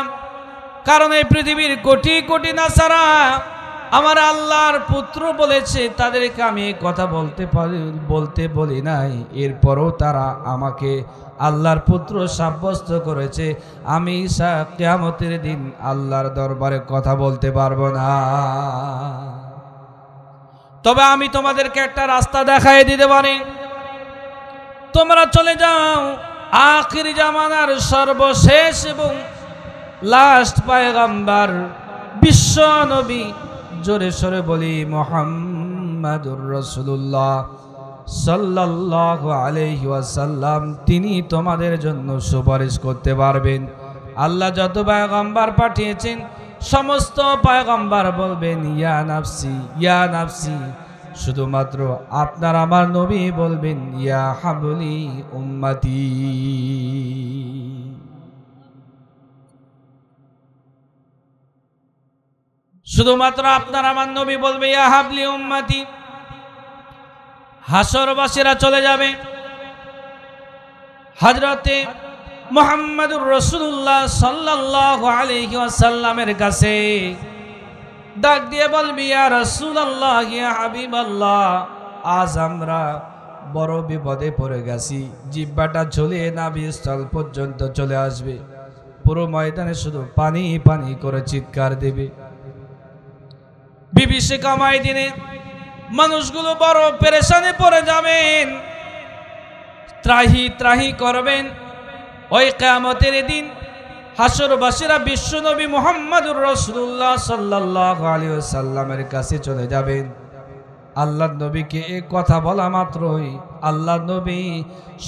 কারণ এই পৃথিবীর কোটি কোটি নাসারা আমার আল্লাহর পুত্র বলেছে, তাদেরকে আমি কথা বলতে বলি নাই। এরপরও তারা আমাকে আল্লাহর পুত্র সাব্যস্ত করেছে, আমি ঈসা কিয়ামতের দিন আল্লাহর দরবারে কথা বলতে পারবো না। তবে আমি তোমাদেরকে একটা রাস্তা দেখাই দিতে পারি, তোমরা চলে যাও আখির জামানার সর্বশেষ এবং লাস্ট পয়গম্বর বিশ্ব নবী, জোরে সরে বলি মুহাম্মাদুর রাসূলুল্লাহ সাল্লাল্লাহু আলাইহি ওয়াসাল্লাম, তিনি তোমাদের জন্য সুপারিশ করতে পারবেন। আল্লাহ যত পয়গম্বর পাঠিয়েছেন সমস্ত পয়গম্বর বলবেন ইয়া নাফসি ইয়া নাফসি, শুধুমাত্র আপনার আমার নবী বলবেন ইয়া হাবলি উম্মতি। শুধুমাত্র আপনার আমার নবী বলবে ইয়া হাবলি উম্মতি। হাসরবাসীরা চলে যাবে হযরতে মুহাম্মদুর রাসূলুল্লাহ সাল্লাল্লাহু আলাইহি ওয়াসাল্লামের কাছে, ডাক দিয়ে বলবি ইয়া রাসূলুল্লাহ ইয়া হাবিবাল্লাহ, আজ আমরা বড় বিপদে পড়ে গেছি, জিহ্বাটা ঝুলিয়ে নাভিস্থল পর্যন্ত চলে আসবে, পুরো ময়দানে শুধু পানি পানি করে চিৎকার দেবে। বিভীষিকাময় দিনে মানুষগুলো বড় পেরেশানে পড়ে যাবেন, ত্রাহি ত্রাহি করবেন। ওই কিয়ামতের দিন হাসরবাসীরা বিশ্বনবী মুহাম্মদুর রাসূলুল্লাহ সাল্লাল্লাহু আলাইহি ওয়াসাল্লামের কাছে চলে যাবেন। আল্লাহর নবীকে এই কথা বলা মাত্রই আল্লাহর নবী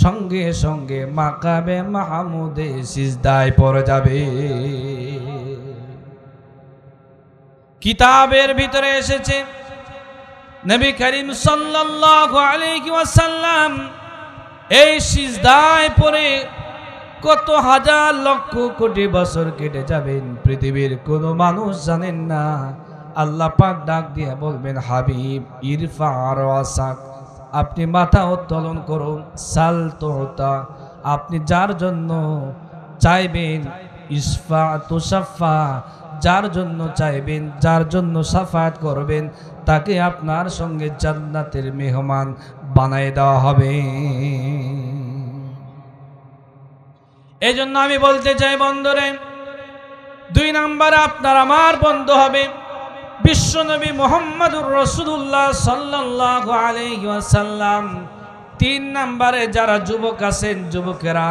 সঙ্গে সঙ্গে মাকামে মাহমুদে সিজদায় পড়ে যাবে। কিতাবের ভিতরে এসেছে নবী করিম সাল্লাল্লাহু আলাইহি ওয়াসাল্লাম এই সিজদায় পড়ে কত হাজার লক্ষ কোটি বছর কেটে যাবেন, পৃথিবীর কোনো মানুষ জানেন না। আল্লাহ পাক ডাক দিয়ে বলবেন হাবিব ইরফা রাসাক, আপনি মাথা উত্তোলন করুন, সাল তোতা, আপনি যার জন্য চাইবেন, ইসফা তুসাফা, যার জন্য চাইবেন, যার জন্য সাফায়াত করবেন, তাকে আপনার সঙ্গে জান্নাতের মেহমান বানায় দেওয়া হবে। এই জন্য আমি বলতে চাই বন্ধুরে, 2 নম্বরে আপনার আমার বন্ধু হবে বিশ্বনবী মুহাম্মদুর রাসূলুল্লাহ সাল্লাল্লাহু আলাইহি ওয়াসাল্লাম। 3 নম্বরে যারা যুবক আছেন, যুবকেরা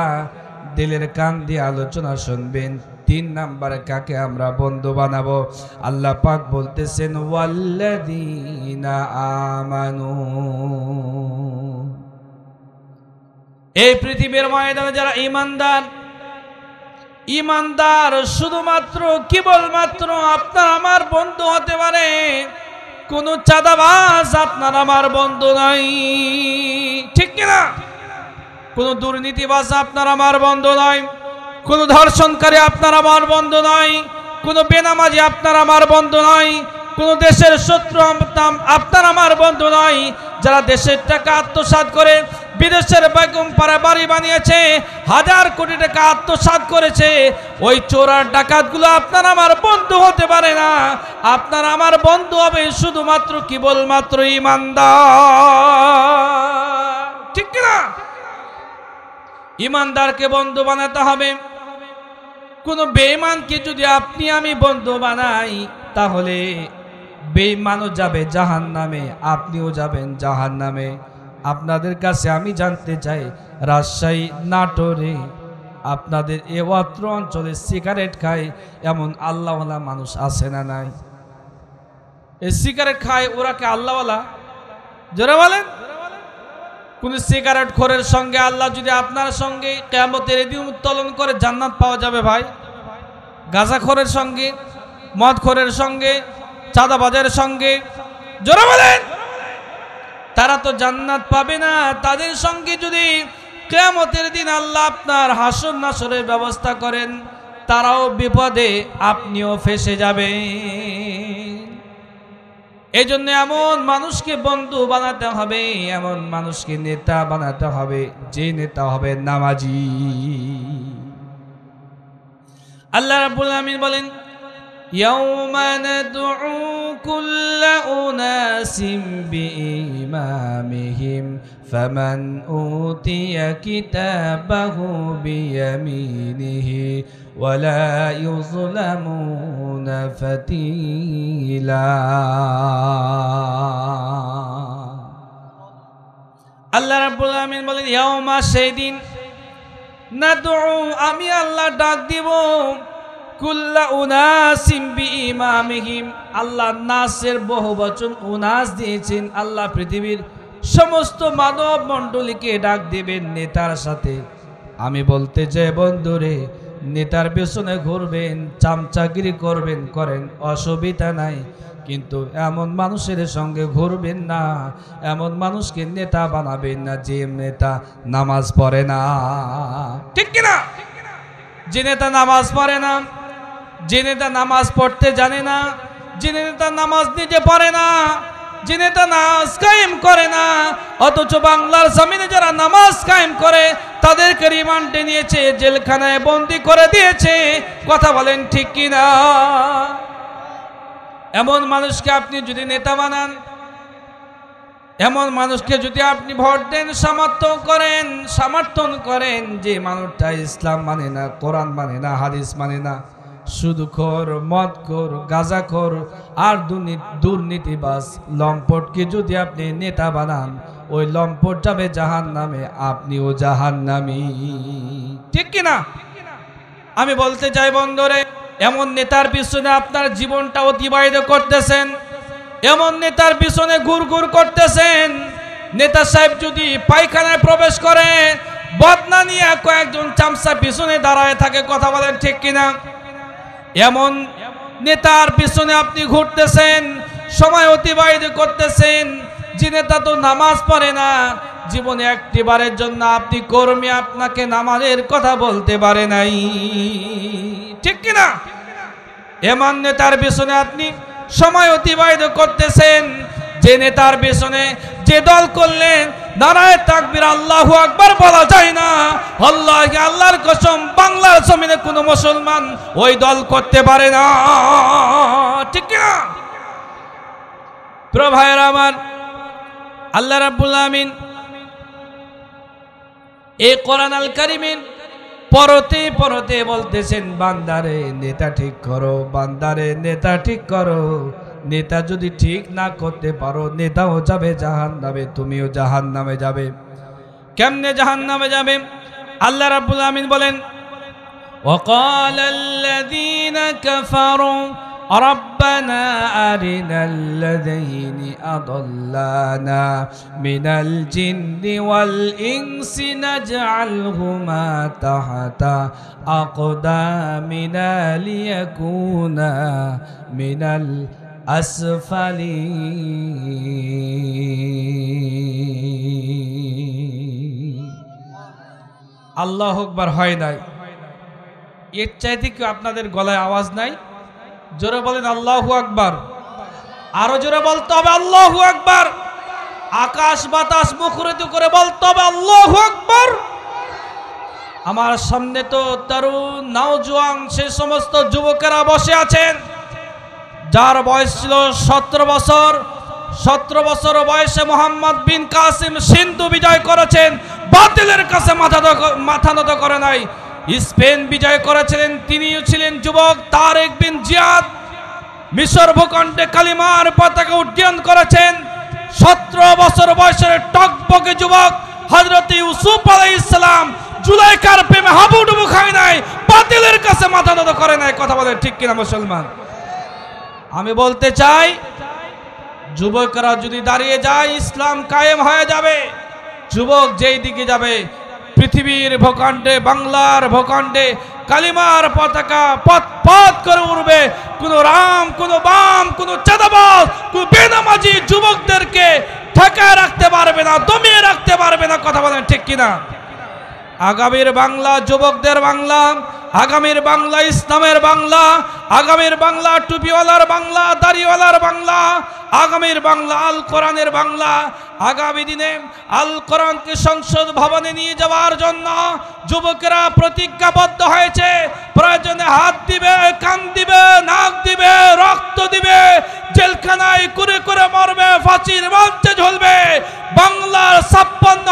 দিলের কান দিয়ে আলোচনা শুনবেন। 3 নম্বরে কাকে আমরা বন্ধু বানাবো? আল্লাহ পাক বলতেছেন ওয়াল্লাযীনা আমানু, এই পৃথিবীর ময়দানে যারা ঈমানদার, ঈমানদার শুধুমাত্র কেবলমাত্র আপনার আমার বন্ধু হতে পারে, কোনো চাঁদাবাজ আপনার আমার বন্ধু নাই, ঠিক কিনা? কোনো দুর্নীতিবাজ আপনার আমার বন্ধু নয়, কোনো ধর্ষণকারী আপনার আমার বন্ধু নয়, কোনো বেনামাজি আপনার আমার বন্ধু নয়, কোনো দেশের শত্রু আপনার আমার বন্ধু নয়। যারা দেশের টাকা আত্মসাৎ করে বিদেশের বেগম পাড়া বাড়ি বানিয়েছে, 1000 কোটি টাকা আত্মসাৎ করেছে, ওই চোর আর ডাকাতগুলো আপনার আমার বন্ধু হতে পারে না। আপনার আমার বন্ধু হবে শুধুমাত্র কেবলমাত্র ঈমানদার, ঠিক কিনা? ঈমানদারকে বন্ধু বানাতে হবে। কোনো বেঈমানকে যদি আপনি আমি বন্ধু বানাই, তাহলে বেঈমানও যাবে জাহান্নামে, আপনিও যাবেন জাহান্নামে। আপনাদের কাছে আমি জানতে চাই, রাজশাহী নাটোরে আপনাদের এ অত্র অঞ্চলে সিগারেট খায় এমন আল্লাহওয়ালা মানুষ আছে না নাই? এই সিগারেট খায় ওরা কে আল্লাহওয়ালা? জোরে বলেন। কোন সিগারেট খোরের সঙ্গে আল্লাহ যদি আপনার সঙ্গে কিয়ামতের দিন উত্তোলন করে জান্নাত পাওয়া যাবে ভাই? গাঁজাখোরের সঙ্গে, মদখোরের সঙ্গে, চাঁদাবাজের সঙ্গে, জোরে বলেন, তারা তো জান্নাত পাবে না। তাদের সঙ্গে যদি কিয়ামতের দিন আল্লাহ আপনার হাসর নাসরের ব্যবস্থা করেন, তারাও বিপদে, আপনিও ফেসে যাবেন। এই জন্য এমন মানুষকে বন্ধু বানাতে হবে, এমন মানুষকে নেতা বানাতে হবে, যে নেতা হবে নামাজি। আল্লাহ রাব্বুল আমিন বলেন ইয়াউমা নাদউ কুল্লা উনাসিম বিইমামিহিম فمن أوتي كتابه بيمينه ولا يظلمون فتيلا আল্লাহ রাব্বুল আলামিন বলেন ইয়াউমা সেদিন নাদউ আমি আল্লাহ ডাক দিব কুল্লা উনাসিম বিইমামিহিম আল্লাহ নাসের বহুবচন উনাস দিয়েছেন আল্লাহ পৃথিবীর সমস্ত মানব মণ্ডলীকে ডাক দিবেন নেতার সাথে আমি বলতে চাই বন্ধুরে নেতার পেছনে ঘুরবেন চামচাগিরি করবেন করেন অসুবিধা নাই কিন্তু এমন মানুষের সঙ্গে ঘুরবেন না এমন মানুষকে নেতা বানাবেন না যে নেতা নামাজ পড়ে না ঠিক কি না যে নেতা নামাজ পড়ে না যে নেতা নামাজ পড়তে জানে না যে নেতা নামাজ নিজে পড়ে না যে নেতা নামাজ কায়েম করে না অথচ বাংলার জমিনে যারা নামাজ কায়েম করে তাদেরকে রিমান্ডে নিয়েছে জেলখানায় বন্দী করে দিয়েছে কথা বলেন ঠিক কি না এমন মানুষকে আপনি যদি নেতা বানান এমন মানুষকে যদি আপনি ভোট দেন সমর্থন করেন যে মানুষটা ইসলাম মানে না কোরআন মানে না হাদিস মানে না সুদখোর মদখোর গাঁজাখোর আর দুর্নীতিবাজ লম্পটকে যদি আপনি নেতা বানান ওই লম্পট যাবে জাহান্নামে আপনিও জাহান্নামী ঠিক কি না আমি বলতে চাই বন্ধুরে এমন নেতার পিছনে আপনার জীবনটা অতিবাহিত করতেছেন এমন নেতার পিছনে ঘুরঘুর করতেছেন নেতা সাহেব যদি পায়খানায় প্রবেশ করে বদনা নিয়ে কয়েকজন চামচা পিছনে দাঁড়ায় থাকে কথা বলেন ঠিক কিনা এমন নেতার পিছনে আপনি ঘুরতেছেন সময় অতিবাহিত করতেছেন যে নেতা তো নামাজ পড়ে না জীবনে একটিবারের জন্য আপনি কর্মী আপনাকে নামাজের কথা বলতে পারে নাই ঠিক কিনা এমন নেতার পিছনে আপনি সময় অতিবাহিত করতেছেন যে নেতার পিছনে যে দল করলেন নারায়ে তাকবীর আল্লাহু আকবার বলা যায় না আল্লাহকে আল্লাহর কসম বাংলার জমিনে কোনো মুসলমান ওই দল করতে পারে না ঠিক না প্রিয় ভাইরা আমার আল্লাহ রাব্বুল আমিন এই কোরআন আল কারীমের পরতে পরতে বলতেছেন বান্দারে নেতা ঠিক করো বান্দারে নেতা ঠিক করো নেতা যদি ঠিক না করতে পারো নেতাও যাবে জাহান্নামে তুমিও জাহান্নামে যাবে কেমনে জাহান্নামে যাবে আল্লাহ রাব্বুল আমিন বলেন ওয়াকালাল্লাযীনা কাফারু ربنا أرنا الذين أضلانا من الجن والإنس نجعلهما تحت أقدامنا ليكونا من الأسفلين الله أكبر হয় নাই এর চাইতে কি আপনাদের গলায় আওয়াজ নাই জোরে বলেন আল্লাহু আকবার আরো জোরে বলতে হবে আল্লাহু আকবার আকাশ বাতাস মুখরিত করে বলতে হবে আল্লাহু আকবার আমার সামনে তো তরুণ নওজোয়ান সেই সমস্ত যুবকেরা বসে আছেন যার বয়স ছিল 17 বছর 17 বছর বয়সে মোহাম্মদ বিন কাসিম সিন্ধু বিজয় করেছেন বাতিলের কাছে মাথা নত করে নাই স্পেন বিজয় করেছিলেন তিনিও ছিলেন যুবক তারেক বিন জিয়াদ মিশর ভূখণ্ডে কালিমার পতাকা উড্ডয়ন করেছেন 17 বছর বয়সের টকবকে যুবক হযরত ইউসুফ আলাইহিস সালাম জুলাইখার প্রেমে হাবুডুবু খায় নাই বাতিলের কাছে মাথা নত করে নাই কথা বলে ঠিক কিনা মুসলমান আমি বলতে চাই যুবকরা যদি দাঁড়িয়ে যায় ইসলাম কায়েম হয়ে যাবে যুবক যেই দিকে যাবে পৃথিবীর ভূখণ্ডে বাংলার ভূখণ্ডে কালিমার পতাকা পথ পথ করে উড়বে কোন রাম কোন বাম কোন চাঁদাবাজ কোন বেনামাজি যুবকদেরকে ঠেকায় রাখতে পারবে না দমিয়ে রাখতে পারবে না কথা বলেন ঠিক কিনা আগামীর বাংলা যুবকদের বাংলা আগামীর বাংলা ইসলামের বাংলা আগামীর বাংলা টুপিওয়ালার বাংলা দাড়িওয়ালার বাংলা আগামীর বাংলা আল কোরআনের বাংলা আগামী দিনে আল কোরআনকে সংসদ ভবনে নিয়ে যাওয়ার জন্য যুবকেরা প্রতিজ্ঞাবদ্ধ হয়েছে প্রয়োজনে হাত দিবে কান দিবে নাক দিবে রক্ত দিবে জেলখানায় করে করে মরবে ফাঁসির মঞ্চে ঝুলবে বাংলার 56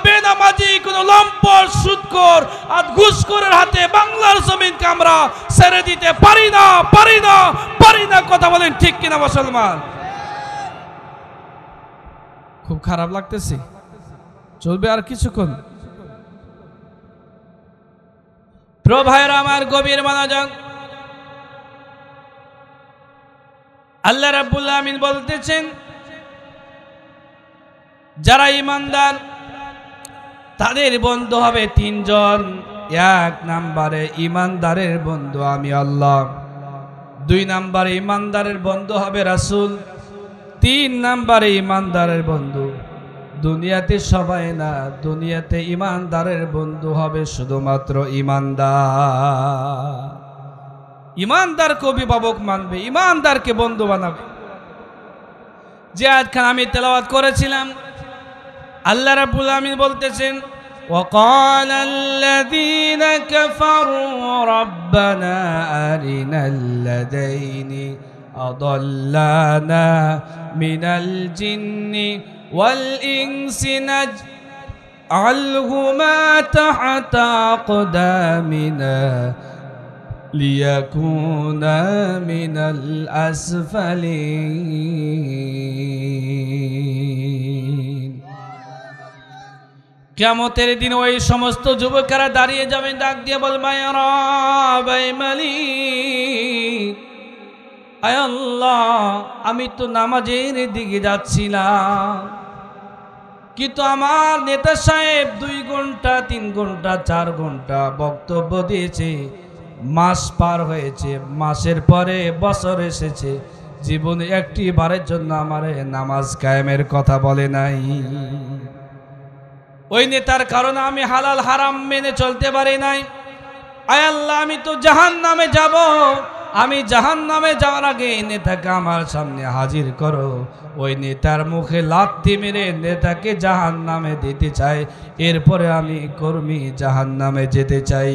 বেনামাজি, কোন লম্পট, সুদখোর আর ঘুষখোরের হাতে বাংলার জমিনকে আমরা ছেড়ে দিতে পারি না, পারি না, পারি না। কথা বলেন ঠিক কিনা মুসলমান? খুব খারাপ লাগতেছে, চলবে আর কিছুক্ষণ। প্রিয় ভাইরা আমার, গভীর মনোযোগ। আল্লাহ রাব্বুল আমিন বলতেছেন, যারা ঈমানদার তাদের বন্ধু হবে তিনজন। এক নম্বরে ঈমানদারের বন্ধু আমি আল্লাহ, দুই নম্বরে ঈমানদারের বন্ধু হবে রাসূল, তিন নম্বরে ঈমানদারের বন্ধু দুনিয়াতে সবাই না, দুনিয়াতে ঈমানদারের বন্ধু হবে শুধুমাত্র ঈমানদার। ঈমানদারকে অভিভাবক মানবে, ঈমানদারকে বন্ধু বানাবে। যে আয়াতখানা আমি তেলাওয়াত করেছিলাম, আল্লাহ রাব্বুল আমিন বলতেছেন, وقال الذين كفروا ربنا أرنا الذين أضلانا من الجن والإنس نجعلهما تحت أقدامنا ليكونا من الأسفلين। কিয়ামতের দিন ওই সমস্ত যুবকেরা দাঁড়িয়ে যাবেন, ডাক দিয়ে বলবে, ইয়া রব, হে মালিক, আয় আল্লাহ, আমি তো নামাজের দিকে যাচ্ছিলাম, কিন্তু আমার নেতা সাহেব 2 ঘন্টা 3 ঘন্টা 4 ঘন্টা বক্তব্য দিয়েছে, মাস পার হয়েছে, মাসের পরে বছর এসেছে, জীবনে একটি বারের জন্য আমারে নামাজ কায়েমের কথা বলে নাই। ওই নেতার কারণে আমি হালাল হারাম মেনে চলতে পারি নাই। আয় আল্লাহ, আমি তো জাহান্নামে যাব, আমি জাহান্নামে যাওয়ার আগে নেতাকে আমার সামনে হাজির করো। ওই নেতার মুখে লাথি মেরে নেতাকে জাহান্নামে দিতে চাই, এরপরে আমি কর্মী জাহান্নামে যেতে চাই।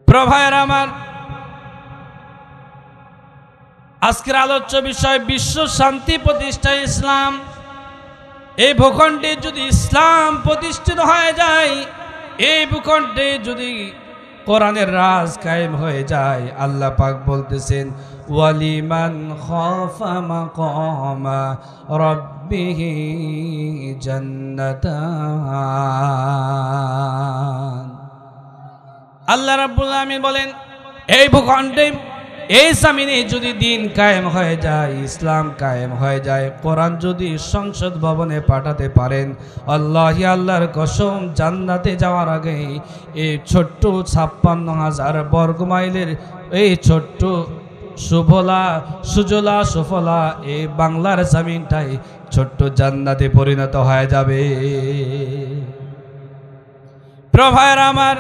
প্রভায়ের আমার, আজকের আলোচ্য বিষয় বিশ্ব শান্তি প্রতিষ্ঠা ইসলাম। এই ভূখণ্ডে যদি ইসলাম প্রতিষ্ঠিত হয়ে যায়, এই ভূখণ্ডে যদি কোরআনের রাজ কায়েম হয়ে যায়, আল্লাহ পাক বলতেছেন, ওয়ালিমান খাফা মাকামা রাব্বিহি জান্নাতান। আল্লাহ রাব্বুল আমিন বলেন, এই ভূখণ্ডে, এই জমিনে যদি দিন কায়েম হয়ে যায়, ইসলাম কায়েম হয়ে যায়, কোরআন যদি সংসদ ভবনে পাঠাতে পারেন, আল্লাহি আল্লাহর কসম, জান্নাতে যাওয়ার আগে এই ছোট্ট 56,000 বর্গমাইলের এই ছোট্ট সুফলা সুজলা সুফলা এই বাংলার জমিনটাই ছোট্ট জান্নাতে পরিণত হয়ে যাবে। প্রভায়ের আমার,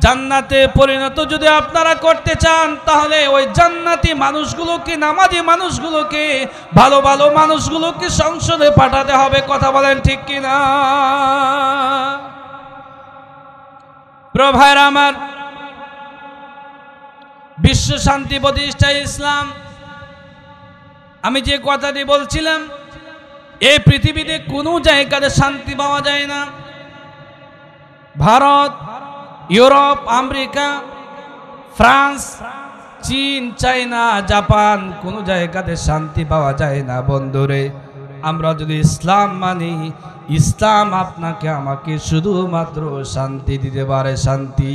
জান্নাতে পরিণত যদি আপনারা করতে চান, তাহলে ওই জান্নাতি মানুষগুলোকে, নামাজি মানুষগুলোকে, ভালো ভালো মানুষগুলোকে সংসদে পাঠাতে হবে। কথা বলেন ঠিক কিনা? প্রভায়ের আমার, বিশ্ব শান্তি প্রতিষ্ঠা ইসলাম, আমি যে কথাটি বলছিলাম, এই পৃথিবীতে কোনো জায়গাতে শান্তি পাওয়া যায় না। ভারত, ইউরোপ, আমেরিকা, ফ্রান্স, চীন, চায়না, জাপান, কোনো জায়গাতে শান্তি পাওয়া যায় না। বন্ধুরে, আমরা যদি ইসলাম মানি, ইসলাম আপনাকে আমাকে শুধুমাত্র শান্তি দিতে পারে, শান্তি।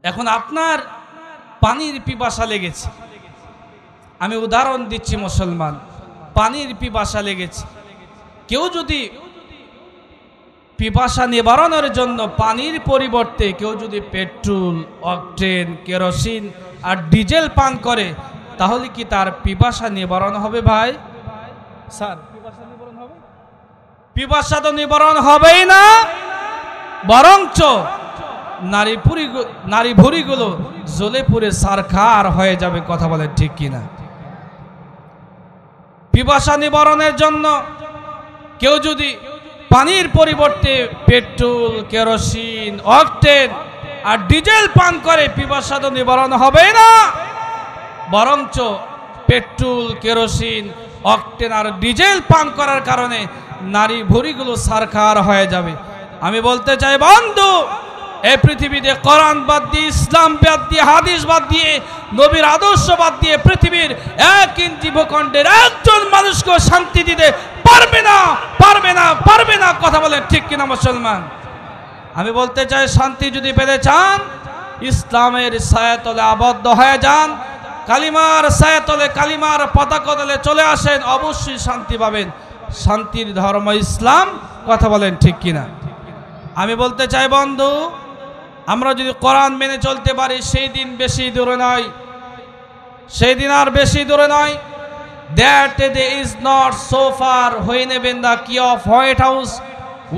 এখন আপনার পানির পিপাসা লেগেছে, আমি উদাহরণ দিচ্ছি মুসলমান, পানির পিপাসা লেগেছে। কেউ যদি পিপাসা নিবারণের জন্য পানির পরিবর্তে কেউ যদি পেট্রোল, অকটেন, কেরোসিন আর ডিজেল পান করে, তাহলে কি তার পিপাসা নিবারণ হবে ভাই? স্যার, পিপাসা নিবারণ হবে? পিপাসা তো নিবারণ হবেই না, বরঞ্চ নারী ভুঁড়িগুলো জ্বলে পুড়ে সারখার হয়ে যাবে। কথা বলে ঠিক কিনা? পিপাসা নিবারণের জন্য কেউ যদি পানির পরিবর্তে পেট্রোল, কেরোসিন, অকটেন আর ডিজেল পান করে, পিপাসা তো নিবারণ হবে না, বরঞ্চ পেট্রোল, কেরোসিন, অকটেন আর ডিজেল পান করার কারণে নারী ভুঁড়িগুলো সারখার হয়ে যাবে। আমি বলতে চাই বন্ধু, এই পৃথিবীতে কোরআন বাদ দিয়ে, ইসলাম বাদ দিয়ে, হাদিস বাদ দিয়ে, নবীর আদর্শ বাদ দিয়ে পৃথিবীর 1 ইঞ্চি ভূখণ্ডের একজন মানুষকে শান্তি দিতে পারবে না, পারবে না, পারবে না। কথা বলেন ঠিক কিনা মুসলমান? আমি বলতে চাই, শান্তি যদি পেতে চান, ইসলামের ছায়াতলে আবদ্ধ হয়ে যান, কালিমার ছায়াতলে, কালিমার পতাকা তলে চলে আসেন, অবশ্যই শান্তি পাবেন। শান্তির ধর্ম ইসলাম। কথা বলেন ঠিক কিনা? আমি বলতে চাই বন্ধু, আমরা যদি কোরআন মেনে চলতে পারি, সেই দিন বেশি দূরে নয়, সেই দিন আর বেশি দূরে নয়। That day is not so far when even the key of White House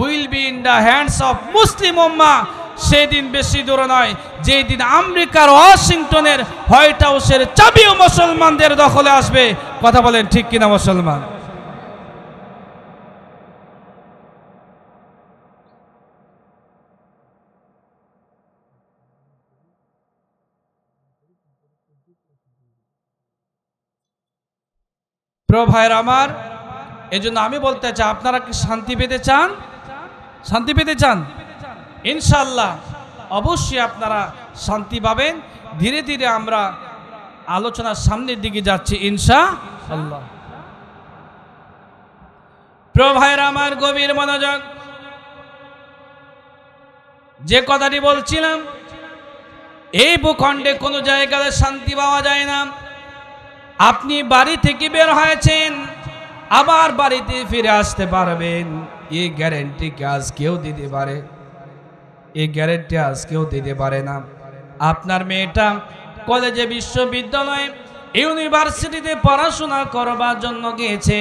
will be in the hands of Muslim Ummah. সেই দিন বেশি দূরে নয়, যেই দিন আমেরিকার ওয়াশিংটনের হোয়াইট হাউসের চাবিও মুসলমানদের দখলে আসবে। কথা বলেন ঠিক কিনা মুসলমান? প্রিয় ভাইরা আমার, এজন্য আমি বলতে চাই, আপনারা কি শান্তি পেতে চান? শান্তি পেতে চান? ইনশাআল্লাহ অবশ্যই আপনারা শান্তি পাবেন। ধীরে ধীরে আমরা আলোচনার সামনের দিকে যাচ্ছি ইনশাআল্লাহ। প্রিয় ভাইরা আমার, গভীর মনোযোগ। যে কথাটি বলছিলাম, এই ভূখণ্ডে কোনো জায়গায় শান্তি পাওয়া যায় না। আপনি বাড়ি থেকে বের হয়েছেন, আবার বাড়িতে ফিরে আসতে পারবেন, এই গ্যারেন্টি আজ কেউ দিতে পারে? এই গ্যারেন্টি আজ কেউ দিতে পারে না। আপনার মেয়েটা কলেজে, বিশ্ববিদ্যালয়ে, ইউনিভার্সিটিতে পড়াশোনা করবার জন্য গিয়েছে,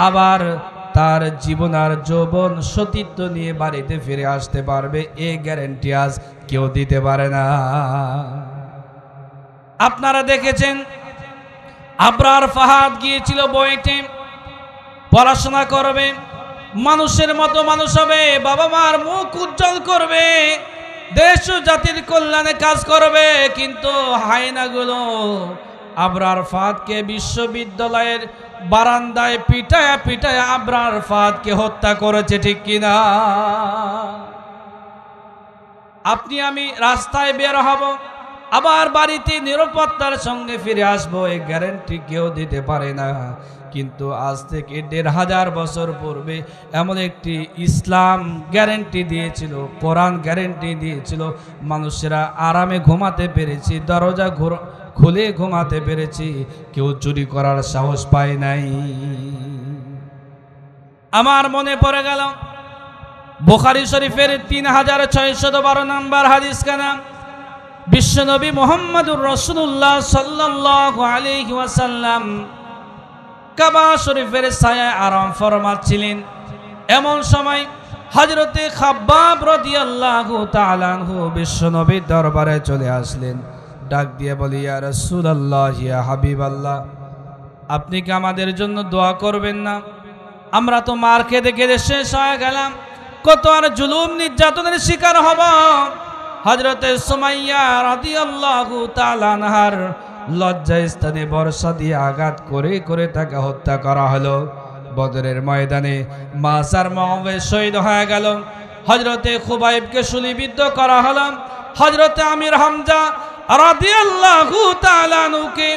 আবার তার জীবন আর যৌবন, সতীত্ব নিয়ে বাড়িতে ফিরে আসতে পারবে, এই গ্যারেন্টি আজ কেউ দিতে পারে না। আপনারা দেখেছেন, আবরার ফাহাদ গিয়েছিল বুয়েটে, পড়াশোনা করবে, মানুষের মতো মানুষ হবে, বাবা মার মুখ উজ্জ্বল করবে, দেশ ও জাতির কল্যাণে কাজ করবে। কিন্তু হায়নাগুলো আবরার ফাহাদকে বিশ্ববিদ্যালয়ের বারান্দায় পিটায়া পিটায়া আবরার ফাহাদকে হত্যা করেছে, ঠিক কিনা? আপনি আমি রাস্তায় বের হব, আবার বাড়িতে নিরাপত্তার সঙ্গে ফিরে আসবো, এই গ্যারান্টি কেউ দিতে পারে না। কিন্তু আজ থেকে ১৫০০ বছর পূর্বে এমন একটি ইসলাম গ্যারান্টি দিয়েছিল, কোরআন গ্যারান্টি দিয়েছিল, মানুষেরা আরামে ঘুমাতে পেরেছি, দরজা খুলে ঘুমাতে পেরেছি, কেউ চুরি করার সাহস পায় নাই। আমার মনে পড়ে গেল বুখারী শরীফের ৩৬১২ নম্বর হাদিস কানা। বিশ্বনবী মুহাম্মদুর রাসূলুল্লাহ সাল্লাল্লাহু আলাইহি ওয়াসাল্লাম কাবা শরীফের ছায়ায় আরাম ফরমাচ্ছিলেন। এমন সময় হযরতে খাব্বাব রাদিয়াল্লাহু তাআলা আনহু বিশ্বনবীর দরবারে চলে আসলেন। ডাক দিয়ে বলি, ইয়া রাসূলুল্লাহ, ইয়া হাবিবাল্লাহ, আপনি কি আমাদের জন্য দোয়া করবেন না? আমরা তো মার খেতে খেতে শেষ হয়ে গেলাম, কত আর জুলুম নির্যাতনের শিকার হব। হযরতে সুমাইয়া রাদিয়াল্লাহু তাআলা আনহার লজ্জাস্থানে বর্ষা দিয়ে আঘাত করে করে তাকে হত্যা করা হলো। বদরের ময়দানে মাসার মহবে শহীদ হয়ে গেল। হযরতে খুবাইবকে শুলিবিদ্ধ করা হলো। হযরতে আমির হামজা রাদিয়াল্লাহু তাআলা আনহুকে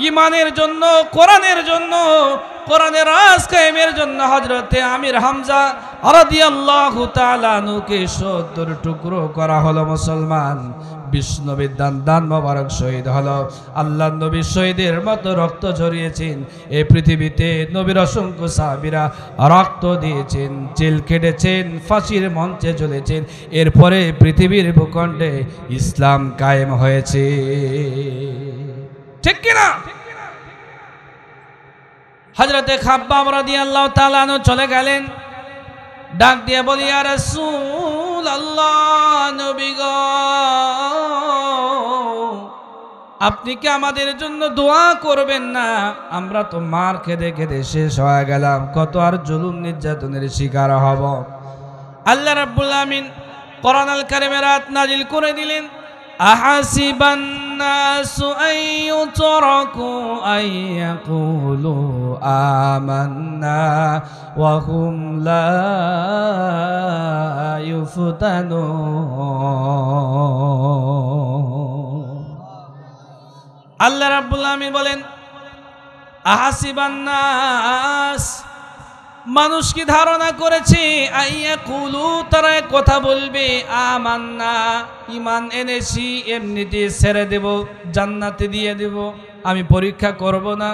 ঈমানের জন্য, কোরআনের জন্য, কোরআনের রাজ কায়েমের জন্য হযরতে আমির হামজা রাদিয়াল্লাহু তাআলা আনহুকে ৭০ টুকরো করা হলো। মুসলমান, বিষ্ণুনবীর দান মোবারক শহীদ হলো। আল্লাহর নবী শহীদের মতো রক্ত ঝরিয়েছেন। এই পৃথিবীতে নবীর অসংখ্য সাহাবীরা রক্ত দিয়েছেন, জেল কেটেছেন, ফাঁসির মঞ্চে চলেছেন। এরপরে পৃথিবীর ভূখণ্ডে ইসলাম কায়েম হয়েছে, ঠিক কিনা? হযরতে খাব্বাব রাদিয়াল্লাহু তাআলা আনহু চলে গেলেন। ডাক দিয়ে বলি, ইয়া রাসূলুল্লাহ, নবী গো, আপনি কি আমাদের জন্য দোয়া করবেন না? আমরা তো মার খেতে খেতে শেষ হয়ে গেলাম, কত আর জুলুম নির্যাতনের শিকার হব। আল্লাহ রাব্বুল আমিন কোরআনুল কারীমের আয়াত নাজিল করে দিলেন, আহাসিবান الناس أن يتركوا أن يقولوا آمنا وهم لا يفتنون আল্লাহ রাব্বুল আলামিন বলেন আহাসিবান নাস মানুষ কি ধারণা করেছে আইয়া কুলু তারা কথা বলবে আমান্না ঈমান এনেছি এমনিতে ছেড়ে দেব জান্নাতে দিয়ে দেব আমি পরীক্ষা করব না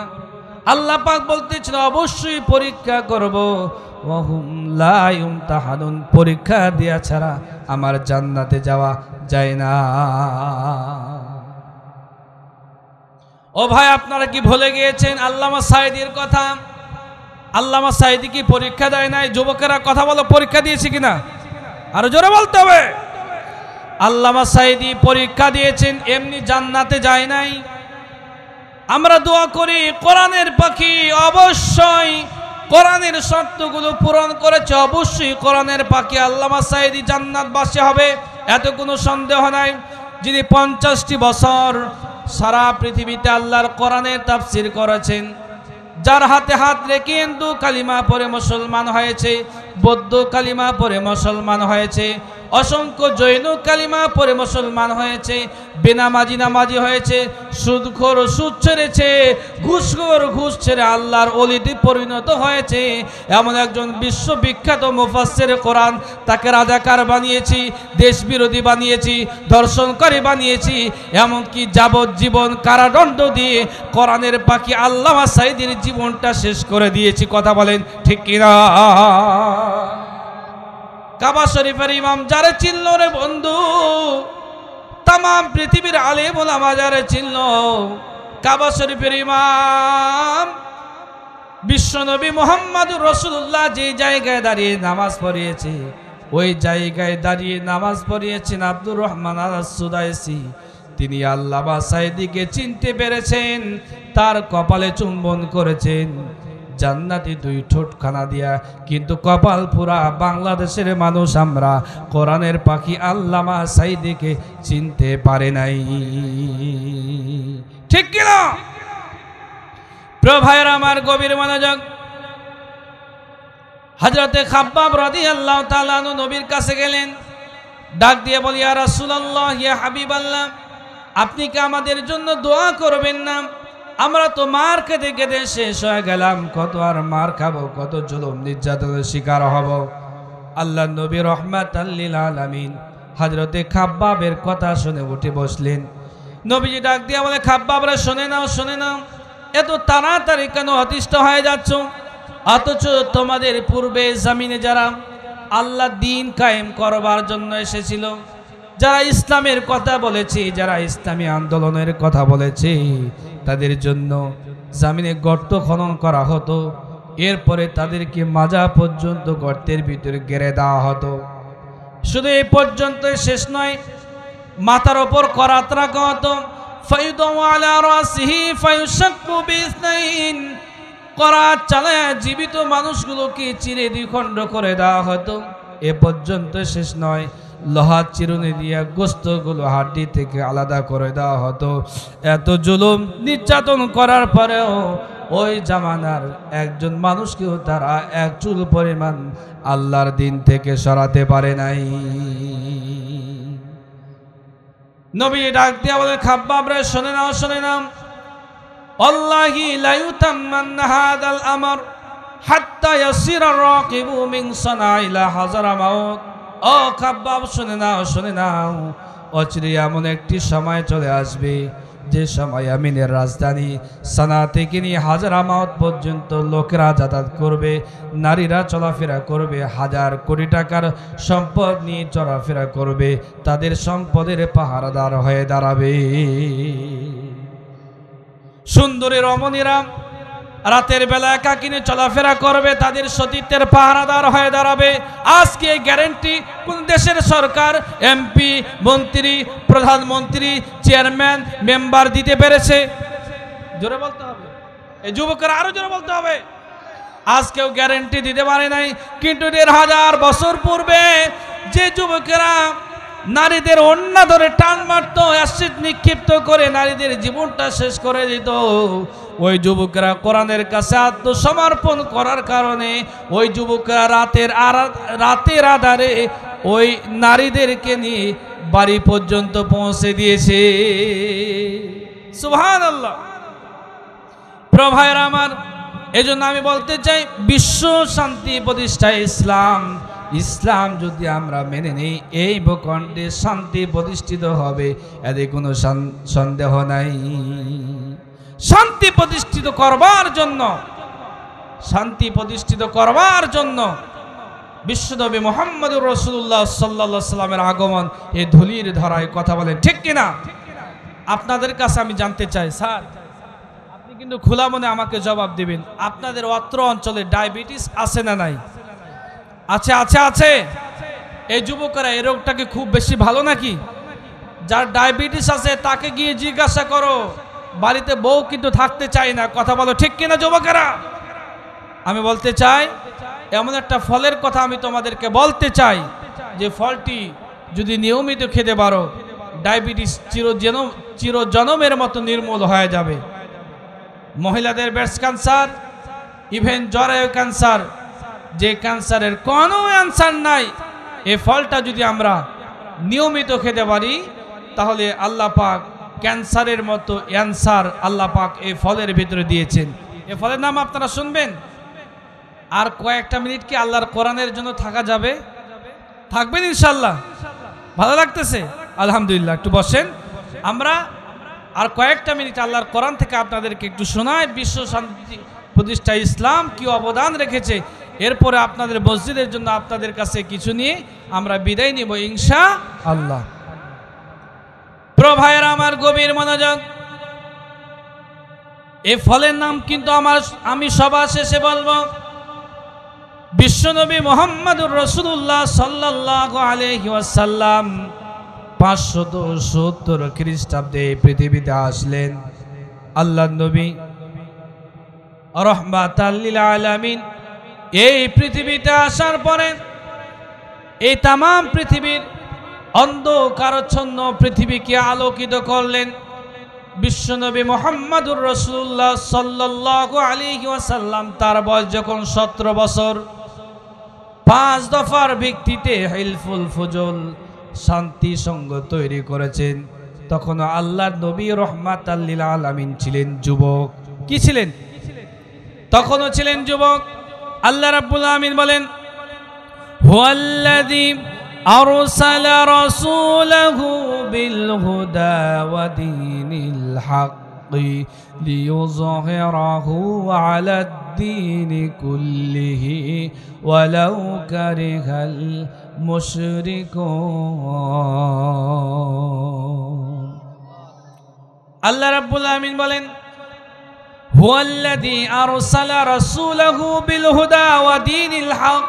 আল্লাহ পাক বলতেছেন অবশ্যই পরীক্ষা করব ওয়াহুম লা ইমতাহানুন পরীক্ষা দেয়া ছাড়া আমার জান্নাতে যাওয়া যায় না ও ভাই আপনারা কি ভুলে গিয়েছেন আল্লামা সাঈদীর কথা আল্লামা সাঈদী কি পরীক্ষা দেয় নাই যুবকেরা কথা বলো পরীক্ষা দিয়েছে কিনা আরো জোরে বলতে হবে আল্লামা সাঈদী পরীক্ষা দিয়েছেন এমনি জান্নাতে যায় নাই আমরা দোয়া করি কোরআনের পাখি অবশ্যই কোরআনের শর্তগুলো পূরণ করেছে অবশ্যই কোরআনের পাখি আল্লামা সাঈদী জান্নাতবাসী হবে এত কোনো সন্দেহ নাই যিনি 50টি বছর সারা পৃথিবীতে আল্লাহর কোরআনের তাফসীর করেছেন যার হাতে হাত রেখে হিন্দু কালিমা পড়ে মুসলমান হয়েছে বৌদ্ধ কালিমা পড়ে মুসলমান হয়েছে অসংখ্য জৈন কালিমা পড়ে মুসলমান হয়েছে বেনামাজি নামাজি হয়েছে সুদখোর সুদ ছেড়েছে ঘুষখোর ঘুষ ছেড়ে আল্লাহর ওলিতে পরিণত হয়েছে এমন একজন বিশ্ববিখ্যাত মুফাসসির কোরআন তাকে রাজাকার বানিয়েছি দেশ বিরোধী বানিয়েছি ধর্ষণকারী বানিয়েছি এমনকি যাবজ্জীবন কারাদণ্ড দিয়ে কোরআনের পাখি আল্লামা সাঈদীর জীবনটা শেষ করে দিয়েছি কথা বলেন ঠিক কিনা কাবা শরীফের ইমাম যারে চিনল রে বন্ধু তাম পৃথিবীর আলেম ওলামা যারে চিনল কাবা শরীফের ইমাম বিশ্বনবী মুহাম্মদুর রাসূলুল্লাহ যে জায়গায় দাঁড়িয়ে নামাজ পড়িয়েছে ওই জায়গায় দাঁড়িয়ে নামাজ পড়িয়েছেন আব্দুর রহমান আস-সুদাইসি তিনি আল্লামা সাঈদীকে চিনতে পেরেছেন তার কপালে চুম্বন করেছেন জান্নাতি দুই ঠোঁটখানা দিয়া কিন্তু কপাল পুরা বাংলাদেশের মানুষ আমরা কোরআনের পাখি আল্লামা সাঈদীকে চিনতে পারে নাই ঠিক কিনা প্রিয় ভাইরা আমার গভীর মনোযোগ হযরতে খাব্বাব রাদিয়াল্লাহু তাআলা আনহু নবীর কাছে গেলেন ডাক দিয়ে বলি ইয়া রাসূলুল্লাহ ইয়া হাবিবাল্লাহ আপনি কি আমাদের জন্য দোয়া করবেন না আমরা তো মার খেতে খেতে শেষ হয়ে গেলাম কত আর মার খাবো কত জুলুম নির্যাতনের শিকার হব আল্লাহ নবী রাহমাতাল লিল আলামিন হযরতে খাব্বাবের কথা শুনে উঠে বসলেন নবীজি ডাক দিয়ে বলে খাব্বাব রে শুনে নাও এত তাড়াতাড়ি কেন অতিষ্ঠ হয়ে যাচ্ছ অথচ তোমাদের পূর্বে জমিনে যারা আল্লাহ দ্বীন কায়েম করবার জন্য এসেছিল যারা ইসলামের কথা বলেছে যারা ইসলামী আন্দোলনের কথা বলেছে তাদের জন্য জমিনে গর্ত খনন করা হতো এরপরে তাদেরকে মাজা পর্যন্ত গর্তের ভিতরে গেড়ে দেওয়া হতো শুধু এই পর্যন্ত শেষ নয় মাথার উপর করাত রাখা হতো ফায়ুদাউ আলা রাসিহি ফায়ুশাক্কু বিসনাইন করাত চালায় জীবিত মানুষগুলোকে চিরে দুই খণ্ড করে দেওয়া হতো এ পর্যন্ত শেষ নয় লোহার চিরুনি দিয়ে গোশতগুলো হাড্ডি থেকে আলাদা করে দেওয়া হতো এত জুলুম নির্যাতন করার পরেও ওই জামানার একজন মানুষকেও তারা এক চুল পরিমাণ আল্লাহর দিন থেকে সরাতে পারে নাই নবী ডাক দিয়া বলে খাব্বাব রে শুনে নাও আল্লাহি লা ইউতাম্মান্না হাদাল আমর হাত্তা ইয়াসিরা রাকিবু মিন সানা ইলা হাযরামাউত ও খাব্বাব শুনে নাও অচিরে এমন একটি সময় চলে আসবে যে সময় আমিনের রাজধানী সানা থেকে নিয়ে হাযরামাউত পর্যন্ত লোকেরা যাতায়াত করবে নারীরা চলাফেরা করবে হাজার কোটি টাকার সম্পদ নিয়ে চলাফেরা করবে তাদের সম্পদের পাহারাদার হয়ে দাঁড়াবে সুন্দরী রমণীরা রাতের বেলা একাকিনে চলাফেরা করবে তাদের সতীত্বের পাহারাদার হয়ে দাঁড়াবে আজকে গ্যারান্টি কোন দেশের সরকার এমপি মন্ত্রী প্রধানমন্ত্রী চেয়ারম্যান মেম্বার দিতে পেরেছে জোরে বলতে হবে এই যুবকেরা আরো জোরে বলতে হবে আজকেও গ্যারান্টি দিতে পারে নাই কিন্তু ১৫০০ বছর পূর্বে যে যুবকেরা নারীদের ওন্না ধরে টান মারতো, অ্যাসিড নিক্ষিপ্ত করে নারীদের জীবনটা শেষ করে দিত। ওই যুবকরা কোরআনের কাছে আত্মসমর্পণ করার কারণে ওই যুবকরা রাতের আধারে ওই নারীদেরকে নিয়ে বাড়ি পর্যন্ত পৌঁছে দিয়েছে। সুবহানাল্লাহ। প্রিয় ভাইরা আমার, এজন্য আমি বলতে চাই, বিশ্ব শান্তি প্রতিষ্ঠা ইসলাম। ইসলাম যদি আমরা মেনে নিই, এই ভূখণ্ডে শান্তি প্রতিষ্ঠিত হবে, এতে কোনো সন্দেহ নাই। শান্তি প্রতিষ্ঠিত করবার জন্য বিশ্বনবী মুহাম্মদুর রাসূলুল্লাহ সাল্লাল্লাহু আলাইহি সাল্লামের আগমন এই ধুলির ধরায়। কথা বলেন ঠিক কিনা? আপনাদের কাছে আমি জানতে চাই, স্যার আপনি কিন্তু খোলা মনে আমাকে জবাব দিবেন, আপনাদের অত্র অঞ্চলে ডায়াবেটিস আছে না নাই? আছে আছে আছে। এই যুবকরা এই রোগটাকে খুব বেশি ভালো নাকি? যার ডায়াবেটিস আছে তাকে গিয়ে জিজ্ঞাসা করো, বাড়িতে বউ কিন্তু থাকতে চায় না। কথা বলো ঠিক কিনা যুবকেরা? আমি বলতে চাই, এমন একটা ফলের কথা আমি তোমাদেরকে বলতে চাই, যে ফলটি যদি নিয়মিত খেতে পারো, ডায়াবেটিস চিরজনমের মতো নির্মূল হয়ে যাবে। মহিলাদের ব্রেস্ট ক্যান্সার, ইভেন জরায়ু ক্যান্সার, যে ক্যান্সারের কোনো অ্যান্সার নাই, এই ফলটা যদি আমরা নিয়মিত খেতে পারি, তাহলে আল্লাহ পাক ক্যান্সারের মতো অ্যান্সার আল্লাহ পাক এই ফলের ভিতরে দিয়েছেন। এই ফলের নাম আপনারা শুনবেন। আর কয়েকটা মিনিট কি আল্লাহর কোরআনের জন্য থাকা যাবে? থাকবেন ইনশাল্লাহ? ভালো লাগতেছে? আলহামদুলিল্লাহ। একটু বসেন, আমরা আর কয়েকটা মিনিট আল্লাহর কোরআন থেকে আপনাদেরকে একটু শোনায় বিশ্ব শান্তি প্রতিষ্ঠা ইসলাম কি অবদান রেখেছে। এরপরে আপনাদের মসজিদের জন্য আপনাদের কাছে কিছু নিয়ে আমরা বিদায় নিব ইনশাআল্লাহ। প্রিয় ভাইয়েরা আমার, গভীর মনোযোগ। এই ফলের নাম কিন্তু আমি সবার শেষে বলবো। বিশ্বনবী মুহাম্মদুর রাসূলুল্লাহ সাল্লাল্লাহু আলাইহি ওয়াসাল্লাম 570 খ্রিস্টাব্দে পৃথিবীতে আসলেন। আল্লাহর নবী রাহমাতাল লিল আলামিন এই পৃথিবীতে আসার পরে এই তাম পৃথিবীর অন্ধকারাচ্ছন্ন পৃথিবীকে আলোকিত করলেন। বিশ্বনবী মুহাম্মদুর রাসূলুল্লাহ সাল্লাল্লাহু আলাইহি ওয়াসাল্লাম তার বয়স যখন 17 বছর, 5 দফার ভিত্তিতে হিলফুল ফুজুল শান্তি সংঘ তৈরি করেছেন। তখন আল্লাহর নবী রাহমাতাল লিল আলামিন ছিলেন যুবক। কি ছিলেন? তখনও ছিলেন যুবক। আল্লাহ রাব্বুল আলামিন বলেন, হুয়াল্লাযী আরসালা রাসূলাহু বিল হুদা ওয়া দীনিল হাক্কি লিইয়ুযহিরাহু আলাদ দীনি কুল্লিহি ওয়ালাউ কারিহাল মুশরিকুন। আল্লাহ রাব্বুল আলামিন বলেন, হুয়াল্লাযী আরসালা রাসূলাহু বিল হুদা ওয়া দীনিল হক।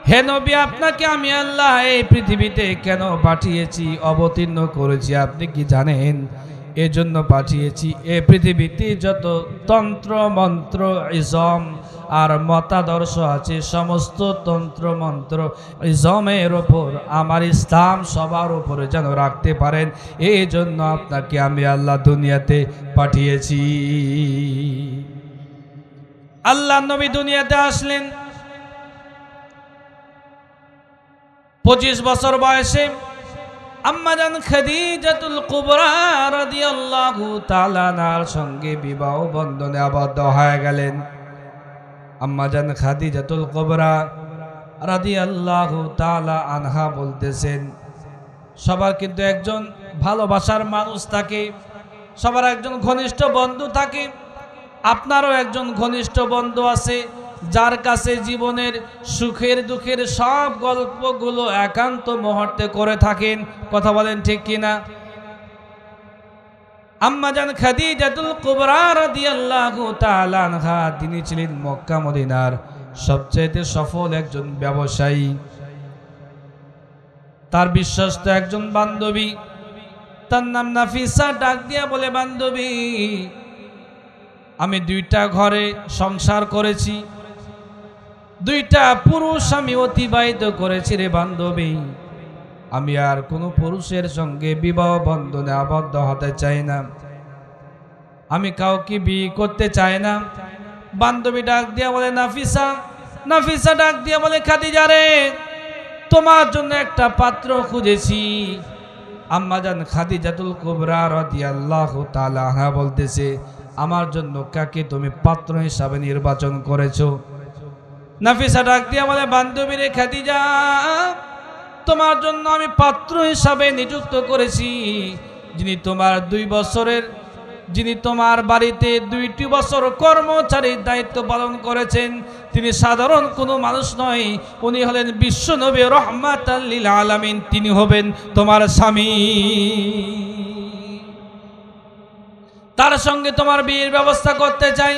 হে নবী, আপনাকে আমি আল্লাহ এই পৃথিবীতে কেন পাঠিয়েছি, অবতীর্ণ করেছি আপনি কি জানেন? এজন্য পাঠিয়েছি এই পৃথিবীতে যত তন্ত্র মন্ত্র ইজম আর মতাদর্শ আছে, সমস্ত তন্ত্র মন্ত্র ইজমের ওপর আমার ইসলাম সবার উপরে যেন রাখতে পারেন, এই জন্য আপনাকে আমি আল্লাহ দুনিয়াতে পাঠিয়েছি। আল্লাহ নবী দুনিয়াতে আসলেন 25 বছর বয়সে। আম্মাজান খাদিজাতুল কুবরা রাদিয়াল্লাহু তাআলা আনহার সঙ্গে বিবাহ বন্ধনে আবদ্ধ হয়ে গেলেন। আম্মাজান খাদিজাতুল কুবরা রাদিয়াল্লাহু তাআলা আনহা বলতেছেন, সবার কিন্তু একজন ভালোবাসার মানুষ থাকে, সবার একজন ঘনিষ্ঠ বন্ধু থাকে। আপনারও একজন ঘনিষ্ঠ বন্ধু আছে, যার কাছে জীবনের সুখের দুঃখের সব গল্পগুলো একান্ত মুহূর্তে করে থাকেন। কথা বলেন ঠিক কিনা? আম্মাজান খাদিজাতুল কুবরা রাদিয়াল্লাহু তাআলা আনহা তিনি ছিলেন মক্কা মদিনার সবচেয়ে সফল একজন ব্যবসায়ী। তার বিশ্বস্ত একজন বান্ধবী, তার নাম নাফিসা, ডাক দিয়া বলে, বান্ধবী, আমি 2টা ঘরে সংসার করেছি, 2টা পুরুষ আমি অতিবাহিত করেছি রে বান্ধবী। আমি আর কোনো পুরুষের সঙ্গে বিবাহ বন্ধনে আবদ্ধ হতে চাই না, আমি কাউকে বিয়ে করতে চাই না। বান্ধবী ডাক দিয়া বলে নাফিসা, নাফিসা ডাক দিয়া বলে খাদিজা রে, তোমার জন্য একটা পাত্র খুঁজেছি। আম্মাজান খাদিজাতুল কুবরা রাদিয়াল্লাহু তাআলা আনহা বলতেছে, আমার জন্য কাকে তুমি পাত্র হিসাবে নির্বাচন করেছো? নাফিসা ডাক দিয়া বলে বান্ধবী রে খাদিজা, তোমার জন্য আমি পাত্র হিসাবে নিযুক্ত করেছি যিনি তোমার 2 বছরের, যিনি তোমার বাড়িতে 2টি বছর কর্মচারীর দায়িত্ব পালন করেছেন। তিনি সাধারণ কোনো মানুষ নয়, উনি হলেন বিশ্বনবী রাহমাতাল লিল আলামিন, তিনি হবেন তোমার স্বামী। তার সঙ্গে তোমার বিয়ের ব্যবস্থা করতে চাই।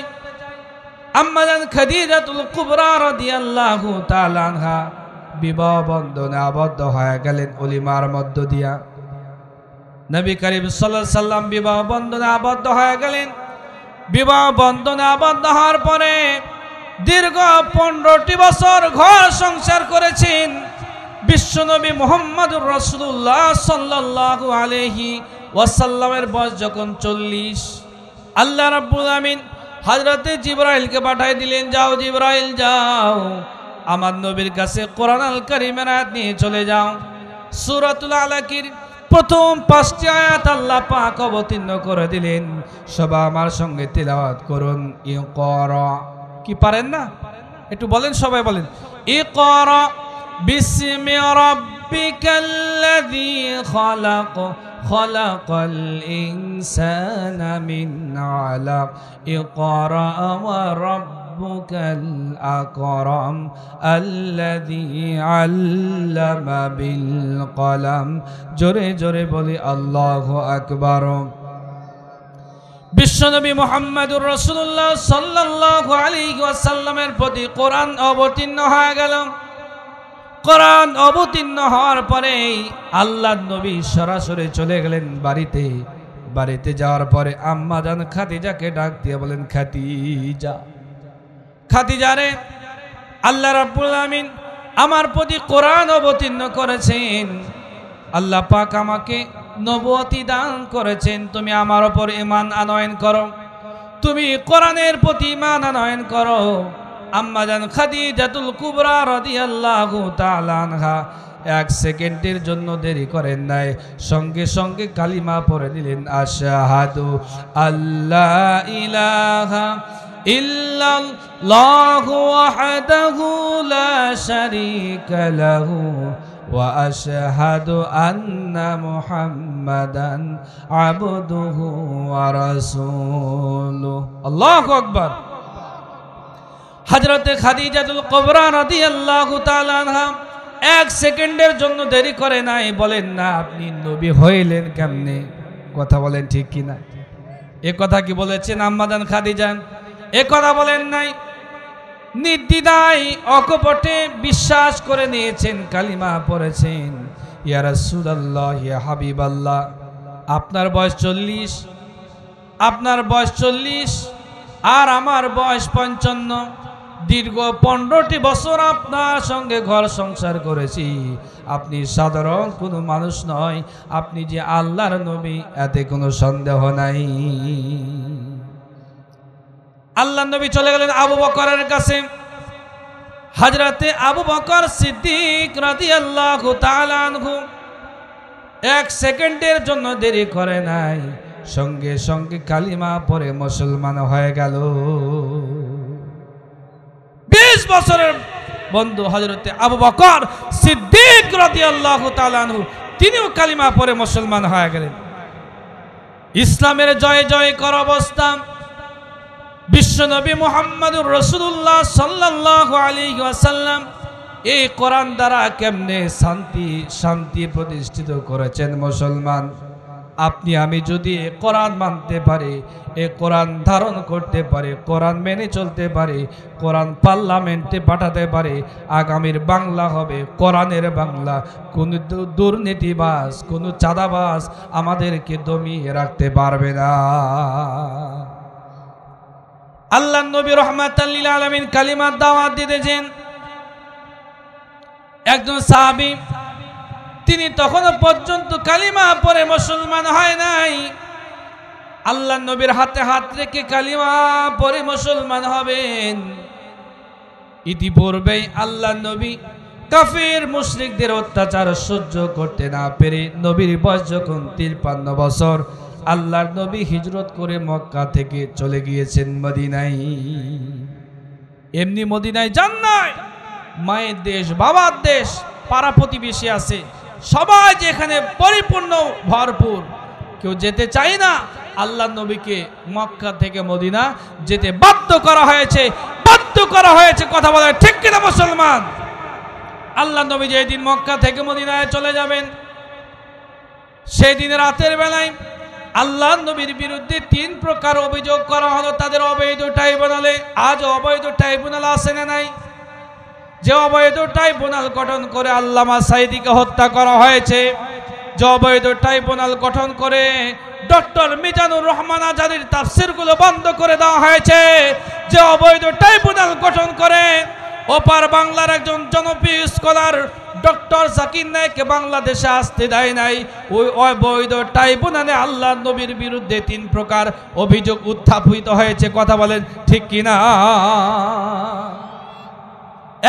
আম্মাজান খাদিজাতুল কুবরা রাদিয়াল্লাহু তাআলা আনহা বিবাহ বন্ধনে আবদ্ধ হয়ে গেলেন অলিমার মধ্য দিয়া। নবী করিম সাল্লাল্লাহু আলাইহি সাল্লাম বিবাহ বন্ধনে আবদ্ধ হয়ে গেলেন। বিবাহ বন্ধনে আবদ্ধ হওয়ার পরে দীর্ঘ 15টি বছর ঘর সংসার করেছেন। বিশ্বনবী মুহাম্মদুর রাসূলুল্লাহ সাল্লাল্লাহু আলাইহি ওয়াসাল্লামের বয়স যখন 40, আল্লাহ রাব্বুল আমিন হযরতে জিবরাইলকে পাঠিয়ে দিলেন, যাও জিবরাইল যাও, আমার নবীর কাছে কোরআন আল কারীমের আয়াত নিয়ে চলে যাও। সূরাতুল আলাকের প্রথম 5টি আয়াত আল্লাহ পাক অবতীর্ণ করে দিলেন। সবাই আমার সঙ্গে তিলাওয়াত করুন। ইকরা, কি পারেন না একটু বলেন, সবাই বলেন ইকরা বিসমি রাব্বিকাল্লাযী খালাক খালাকাল ইনসানা মিন আলাক ইকরা ওয়া রাব্বুকাল আকরাম আল্লাযী আল্লামা বিল কলম। জোরে জোরে বলি আল্লাহু আকবার। বিশ্বনবী মুহাম্মদুর রাসূলুল্লাহ সাল্লাল্লাহু আলাইহি ওয়াসাল্লামের প্রতি কোরআন অবতীর্ণ হয়ে গেল। কোরআন অবতীর্ণ হওয়ার পরে আল্লাহর নবী সরাসরি চলে গেলেন বাড়িতে। বাড়িতে যাওয়ার পরে আম্মা জান খাদিজাকে ডাক দিয়ে বলেন, খাদিজা, খাদিজা রে, আল্লাহ রাব্বুল আমিন আমার প্রতি কোরআন অবতীর্ণ করেছেন। আল্লাহ পাক আমাকে নবুয়তি দান করেছেন। তুমি আমার উপর ঈমান আনয়ন করো, তুমি কোরআনের প্রতি ঈমান আনয়ন করো। আম্মা জান খাদিজাতুল কুবরা রাদিয়াল্লাহু তাআলা আনহা 1 সেকেন্ডের জন্য দেরি করেন নাই, সঙ্গে সঙ্গে কালিমা পড়ে দিলেন, আশহাদু আল্লা ইলাহা ইল্লাল্লাহু ওয়াহদাহু লা শারীকা লাহু ওয়া আশহাদু আন্না মুহাম্মাদান আবদুহু ওয়া রাসূলুহু। আল্লাহু আকবার। হযরতে খাদিজাতুল কুবরা রাদিয়াল্লাহু তাআলা আনহা 1 সেকেন্ডের জন্য দেরি করে নাই। বলেন না আপনি নবী হইলেন কেমনে? কথা বলেন ঠিক কি না? এ কথা কি বলেছেন আম্মা জান খাদিজা? এ কথা বলেন নাই। নির্দ্বিধায় অকপটে বিশ্বাস করে নিয়েছেন, কালিমা পড়েছেন। ইয়া রাসূলুল্লাহ, ইয়া হাবিবাল্লাহ, আপনার বয়স 40, আপনার বয়স 40 আর আমার বয়স 55। দীর্ঘ 15টি বছর আপনার সঙ্গে ঘর সংসার করেছি। আপনি সাধারণ কোনো মানুষ নয়, আপনি যে আল্লাহর নবী এতে কোনো সন্দেহ নাই। আল্লাহর নবী চলে গেলেন আবু বকরের কাছে। হযরতে আবু বকর সিদ্দিক রাদিয়াল্লাহু তাআলা আনহু 1 সেকেন্ডের জন্য দেরি করে নাই, সঙ্গে সঙ্গে কালিমা পড়ে মুসলমান হয়ে গেল। 20 বছরের বন্ধু হযরতে আবু বকর সিদ্দিক রাদিয়াল্লাহু তাআলা আনহু, তিনিও কালিমা পড়ে মুসলমান হয়ে গেলেন। ইসলামের জয় জয়কর অবস্থা। বিশ্বনবী মুহাম্মদুর রাসূলুল্লাহ সাল্লাল্লাহু আলাইহি ওয়াসাল্লাম এই কোরআন দ্বারা কেমনে শান্তি প্রতিষ্ঠিত করেছেন মুসলমান। আপনি আমি যদি কোরআন মানতে পারি, এ কোরআন ধারণ করতে পারি, কোরআন মেনে চলতে পারি, কোরআন পার্লামেন্টে পাঠাতে পারি, আগামীর বাংলা হবে কোরআনের বাংলা। কোনো দুর্নীতিবাজ, কোনো চাঁদাবাজ আমাদেরকে দমিয়ে রাখতে পারবে না। আল্লাহ নবী রাহমাতাল লিল আলামিন কালিমার দাওয়াত দিতেছেন। একজন সাহাবী তিনি তখনো পর্যন্ত কালিমা পড়ে মুসলমান হয় নাই। আল্লাহ নবীর হাতে হাত রেখে কালিমা পড়ে মুসলমান হবেন। ইতিপূর্বেই আল্লাহ নবী কাফির মুশরিকদের অত্যাচার সহ্য করতে না পেরে নবীর বয়স যখন 53 বছর, আল্লাহর নবী হিজরত করে মক্কা থেকে চলে গিয়েছেন মদিনায়। এমনি মদিনায় যান নাই, মায়ের দেশ, বাবার দেশ, পাড়া প্রতিবেশী আছে, সবাই যেখানে পরিপূর্ণ ভরপুর, কেউ যেতে চায় না। আল্লাহ নবীকে মক্কা থেকে মদিনা যেতে বাধ্য করা হয়েছে, বাধ্য করা হয়েছে। কথা বলে ঠিক কিনা মুসলমান? আল্লাহ নবী যেদিন মক্কা থেকে মদিনায় চলে যাবেন, সেই দিন রাতের বেলায় আল্লাহ নবীর বিরুদ্ধে 3 প্রকার অভিযোগ করা হলো। তাদের অবৈধ ট্রাইব্যুনালে, আজ অবৈধ ট্রাইব্যুনাল আছে না নাই? যে অবৈধ ট্রাইব্যুনাল গঠন করে আল্লামা সাঈদীকে হত্যা করা হয়েছে, যে অবৈধ ট্রাইব্যুনাল গঠন করে ডক্টর মিজানুর রহমান আজাদের তাফসিরগুলো বন্ধ করে দেওয়া হয়েছে, যে অবৈধ ট্রাইব্যুনাল গঠন করে ওপার বাংলার একজন জনপ্রিয় স্কলার ডক্টর জাকির নায়েককে বাংলাদেশে আসতে দেয় নাই, ওই অবৈধ ট্রাইব্যুনালে আল্লাহ নবীর বিরুদ্ধে 3 প্রকার অভিযোগ উত্থাপিত হয়েছে। কথা বলেন ঠিক কিনা?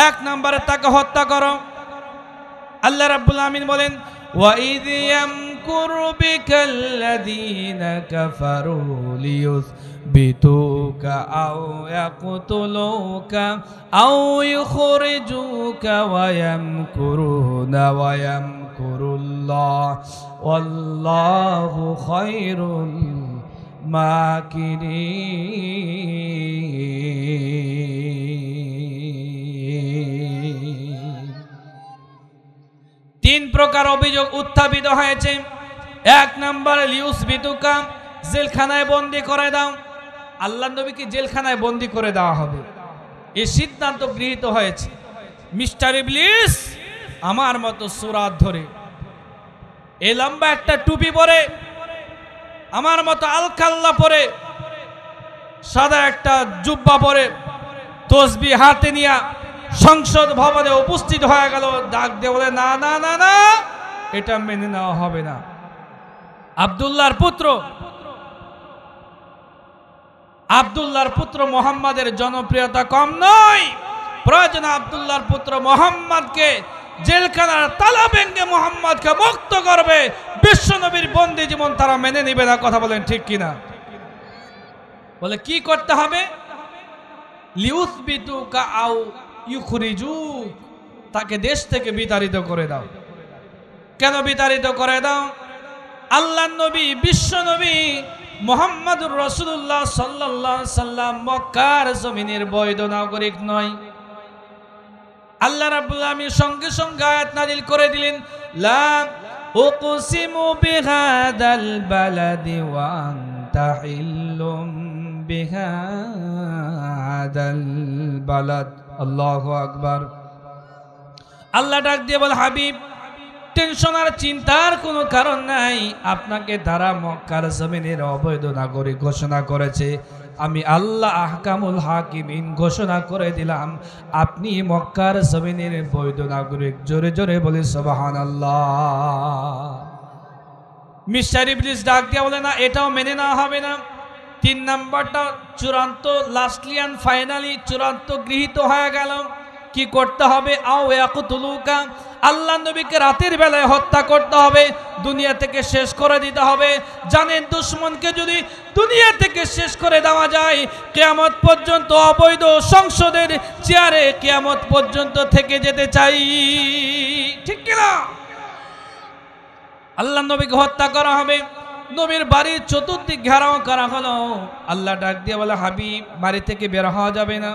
1 নম্বরে তাকে হত্যা করো। আল্লাহ রাব্বুল আমিন বলেন, وَإِذْ يَمْكُرُ بِكَ الَّذِينَ كَفَرُوا لِيُثْبِتُوكَ أَوْ يَقْتُلُوكَ أَوْ يُخْرِجُوكَ وَيَمْكُرُونَ وَيَمْكُرُ اللَّهُ وَاللَّهُ خَيْرُ الْمَاكِرِينَ। 3 প্রকার অভিযোগ উত্থাপিত হয়েছে। 1 নম্বর, লিউসবিতুকা, জেলখানায় বন্দী করে দাও। আল্লাহ নবীকে জেলখানায় বন্দী করে দেওয়া হবে, এই সিদ্ধান্ত গৃহীত হয়েছে। মিস্টার ইবলিস আমার মতো সুরাত ধরে, এই লম্বা একটা টুপি পরে, আমার মতো আলকাল্লা পরে, সাদা একটা জুব্বা পরে, তসবিহ হাতে নিয়ে সংসদ ভবনে উপস্থিত হয়ে গেল। ডাক দিয়ে বলে, না না না না, এটা মেনে নেওয়া হবে না। আব্দুল্লাহর পুত্র মোহাম্মদের জনপ্রিয়তা কম নয়। প্রয়োজন আব্দুল্লাহর পুত্র মোহাম্মদকে জেলখানার তালা ভেঙে মোহাম্মদকে মুক্ত করবে। বিশ্ব নবীর বন্দী জীবন তারা মেনে নিবে না। কথা বলেন ঠিক কিনা? বলে কি করতে হবে? লিউসবিতুকা আও ইউখরিজুক, তাকে দেশ থেকে বিতাড়িত করে দাও। কেন বিতাড়িত করে দাও? আল্লাহ নবী, বিশ্ব নবী মুহাম্মদুর রাসূলুল্লাহ সাল্লাল্লাহু আলাইহি সাল্লাম মক্কার জমিনের বৈধ নাগরিক নয়। আল্লাহ রাব্বুল আলামিন সঙ্গে সঙ্গে আয়াত নাযিল করে দিলেন, লা উকসিমু বিহাদাল বালাদি ওয়া আনতা হিল্লুম বিহাদাল বালাদ। আল্লাহু আকবার। আল্লাহ ডাক দিয়ে বলে, হাবিব, টেনশন আর চিন্তার কোনো কারণ নাই। আপনাকে তারা মক্কার জমিনের অবৈধ নাগরিক ঘোষণা করেছে। আমি আল্লাহ আহকামুল হাকিমিন ঘোষণা করে দিলাম, আপনি মক্কার জমিনের বৈধ নাগরিক। জোরে জোরে বলে সুবহানাল্লাহ। মিস্টার ইবলিস ডাক দিয়ে বলে, না, এটাও মেনে নেওয়া হবে না। 3 নম্বরটা চূড়ান্ত, লাস্টলি অ্যান্ড ফাইনালি চূড়ান্ত গৃহীত হয়ে গেল। কি করতে হবে? আও ইয়াকতুলুকা, আল্লাহ নবীকে রাতের বেলায় হত্যা করতে হবে, দুনিয়া থেকে শেষ করে দিতে হবে। জানেন, দুশমনকে যদি দুনিয়া থেকে শেষ করে দেওয়া যায়, কিয়ামত পর্যন্ত অবৈধ সংসদের চেয়ারে কিয়ামত পর্যন্ত থেকে যেতে চাই। ঠিক কিনা? আল্লাহ নবীকে হত্যা করা হবে। নবীর বাড়ির চতুর্দিক ঘেরাও করা হলো। আল্লাহ ডাক দিয়ে বলে, হাবিব, বাড়ি থেকে বের হওয়া যাবে না।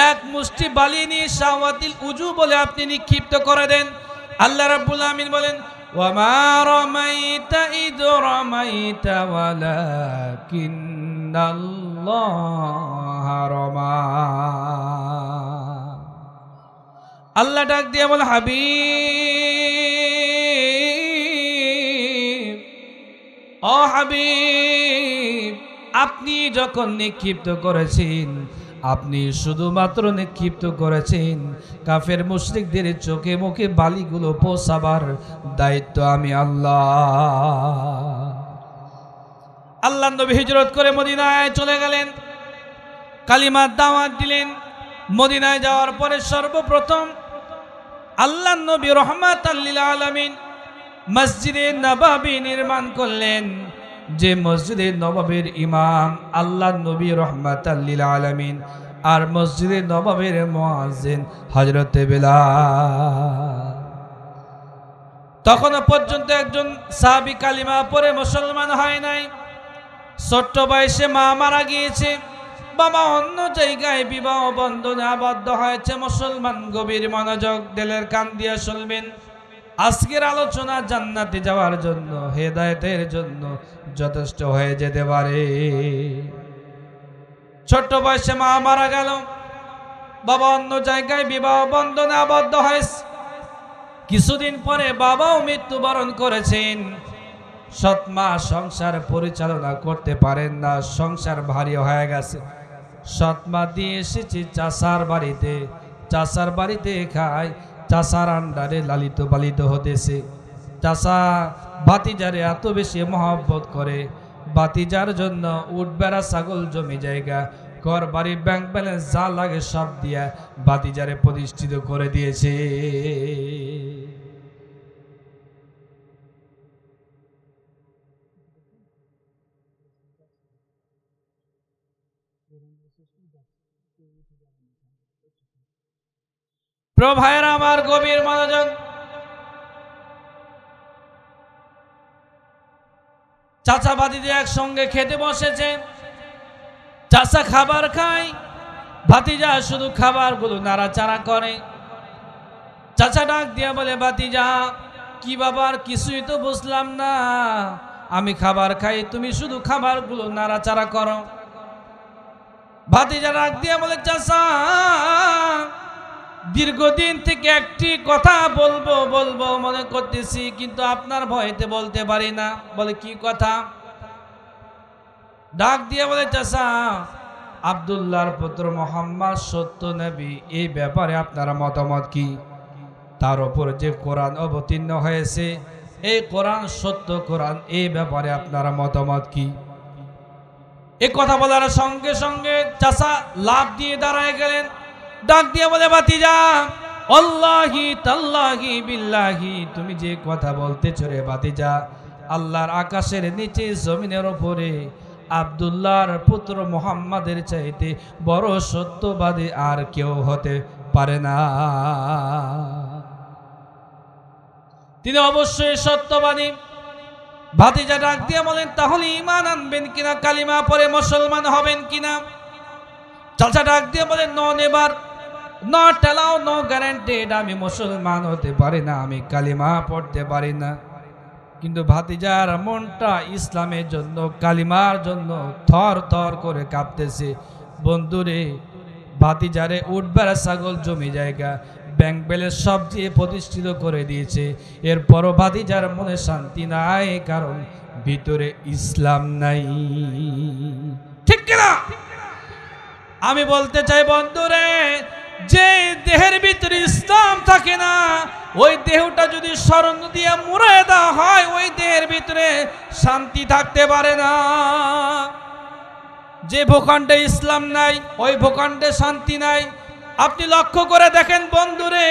1 মুষ্টি বালি নিয়ে শাওয়াতিল উজু বলে আপনি নিক্ষিপ্ত করে দেন। আল্লাহ রাব্বুল আমিন বলেন, ওয়া মা রামাইতা ইদ রামাইতা ওয়ালাকিন্নাল্লাহ রামা। আল্লাহ ডাক দিয়ে বলে, হাবিব, ও হাবিব, আপনি যখন নিক্ষিপ্ত করেছেন, আপনি শুধুমাত্র নিক্ষিপ্ত করেছেন। কাফের মুশরিকদের চোখে মুখে বালিগুলো পৌঁছাবার দায়িত্ব আমি আল্লাহ। আল্লাহ নবী হিজরত করে মদিনায় চলে গেলেন, কালিমার দাওয়াত দিলেন। মদিনায় যাওয়ার পরে সর্বপ্রথম আল্লাহ নবী রহমাতাল লিল আলামিন মসজিদে নববী নির্মাণ করলেন, যে মসজিদে নববীর ইমাম আল্লাহ নবী রহমাতাল লিল আলামিন, আর মসজিদে নববীর মুয়াজ্জিন হযরতে বেলাল। তখনও পর্যন্ত একজন সাহাবী কালিমা পড়ে মুসলমান হয় নাই। ছোট্ট বয়সে মা মারা গিয়েছে, বাবা অন্য জায়গায় বিবাহ বন্ধনে আবদ্ধ হয়েছে। মুসলমান গভীর মনোযোগ দিলের কান দিয়ে শুনবেন। আজকের আলোচনা জান্নাতে যাওয়ার জন্য, হেদায়েতের জন্য যথেষ্ট হয়ে যেতে পারে। ছোট্ট বয়সে মা মারা গেল, বাবা অন্য জায়গায় বিবাহ বন্ধনে আবদ্ধ হয়েছে। কিছুদিন পরে বাবাও মৃত্যুবরণ করেছেন। সৎ মা সংসার পরিচালনা করতে পারেন না, সংসার ভারী হয়ে গেছে। সৎ মা দিয়ে এসেছি চাচার বাড়িতে, চাচার বাড়িতে খায়, চাচার আন্ডারে লালিত পালিত হতেছে। চাচা ভাতিজারে এত বেশি মহব্বত করে, ভাতিজার জন্য উট বেড়া ছাগল জমি জায়গা ঘর বাড়ি ব্যাংক ব্যালেন্স যা লাগে সব দিয়া ভাতিজারে প্রতিষ্ঠিত করে দিয়েছে। প্রিয় ভাইয়েরা আমার, গভীর মনোযোগ। চাচা ভাতিজা একসঙ্গে খেতে বসেছে। চাচা খাবার খায়, ভাতিজা শুধু খাবারগুলো নাড়াচাড়া করে। চাচা ডাক দিয়া বলে, ভাতিজা কি বাবার, কিছুই তো বুঝলাম না। আমি খাবার খাই, তুমি শুধু খাবারগুলো নাড়াচাড়া করো। ভাতিজা ডাক দিয়া বলে, চাচা দীর্ঘদিন থেকে একটি কথা বলবো বলবো মনে করতেছি, কিন্তু আপনার ভয়তে বলতে পারি না। বলে, কি কথা? ডাক দিয়ে বলে, চাচা আব্দুল্লাহর পুত্র মুহাম্মদ সত্য নবী, এই ব্যাপারে আপনার মতামত কি? তার উপর যে কোরআন অবতীর্ণ হয়েছে, এই কোরআন সত্য কোরআন, এই ব্যাপারে আপনার মতামত কি? এই কথা বলার সঙ্গে সঙ্গে চাচা লাফ দিয়ে দাঁড়ায় গেলেন। ডাক দিয়ে বলে, ভাতিজা আল্লাহি তাল্লাহি বিল্লাহি, তুমি যে কথা বলতেছ রে ভাতিজা, আল্লাহর আকাশের নিচে জমিনের উপরে আব্দুল্লাহর পুত্র মুহাম্মাদের চাইতে বড় সত্যবাদী আর কেউ হতে পারে না। তিনি অবশ্যই সত্যবাদী। ভাতিজা ডাক দিয়ে বলেন, তাহলে ঈমান আনবেন কিনা, কালিমা পড়ে মুসলমান হবেন কিনা? চাচা ডাক দিয়ে বলেন, no never, not allow, no guaranteed, আমি মুসলমান হতে পারি না, আমি কালিমা পড়তে পারি না। কিন্তু ভাতিজার মনটা ইসলামের জন্য, কালিমার জন্য থর থর করে কাঁপতেছে। বন্ধুরে, ভাতিজারে উট বেড়া ছাগল জমি জায়গা ব্যাংক ব্যালেন্স সব দিয়ে প্রতিষ্ঠিত করে দিয়েছে। এরপরও ভাতিজার মনে শান্তি নাই, কারণ ভিতরে ইসলাম নাই। ঠিক কিনা? আমি বলতে চাই বন্ধুরে, যে দেহের ভিতরে ইসলাম থাকে না, ওই দেহটা যদি স্মরণ দিয়ে মুড়ে দেওয়া হয়, ওই দেহের ভিতরে শান্তি থাকতে পারে না। যে ভূখণ্ডে ইসলাম নাই, ওই ভূখণ্ডে শান্তি নাই। আপনি লক্ষ্য করে দেখেন বন্ধুরে,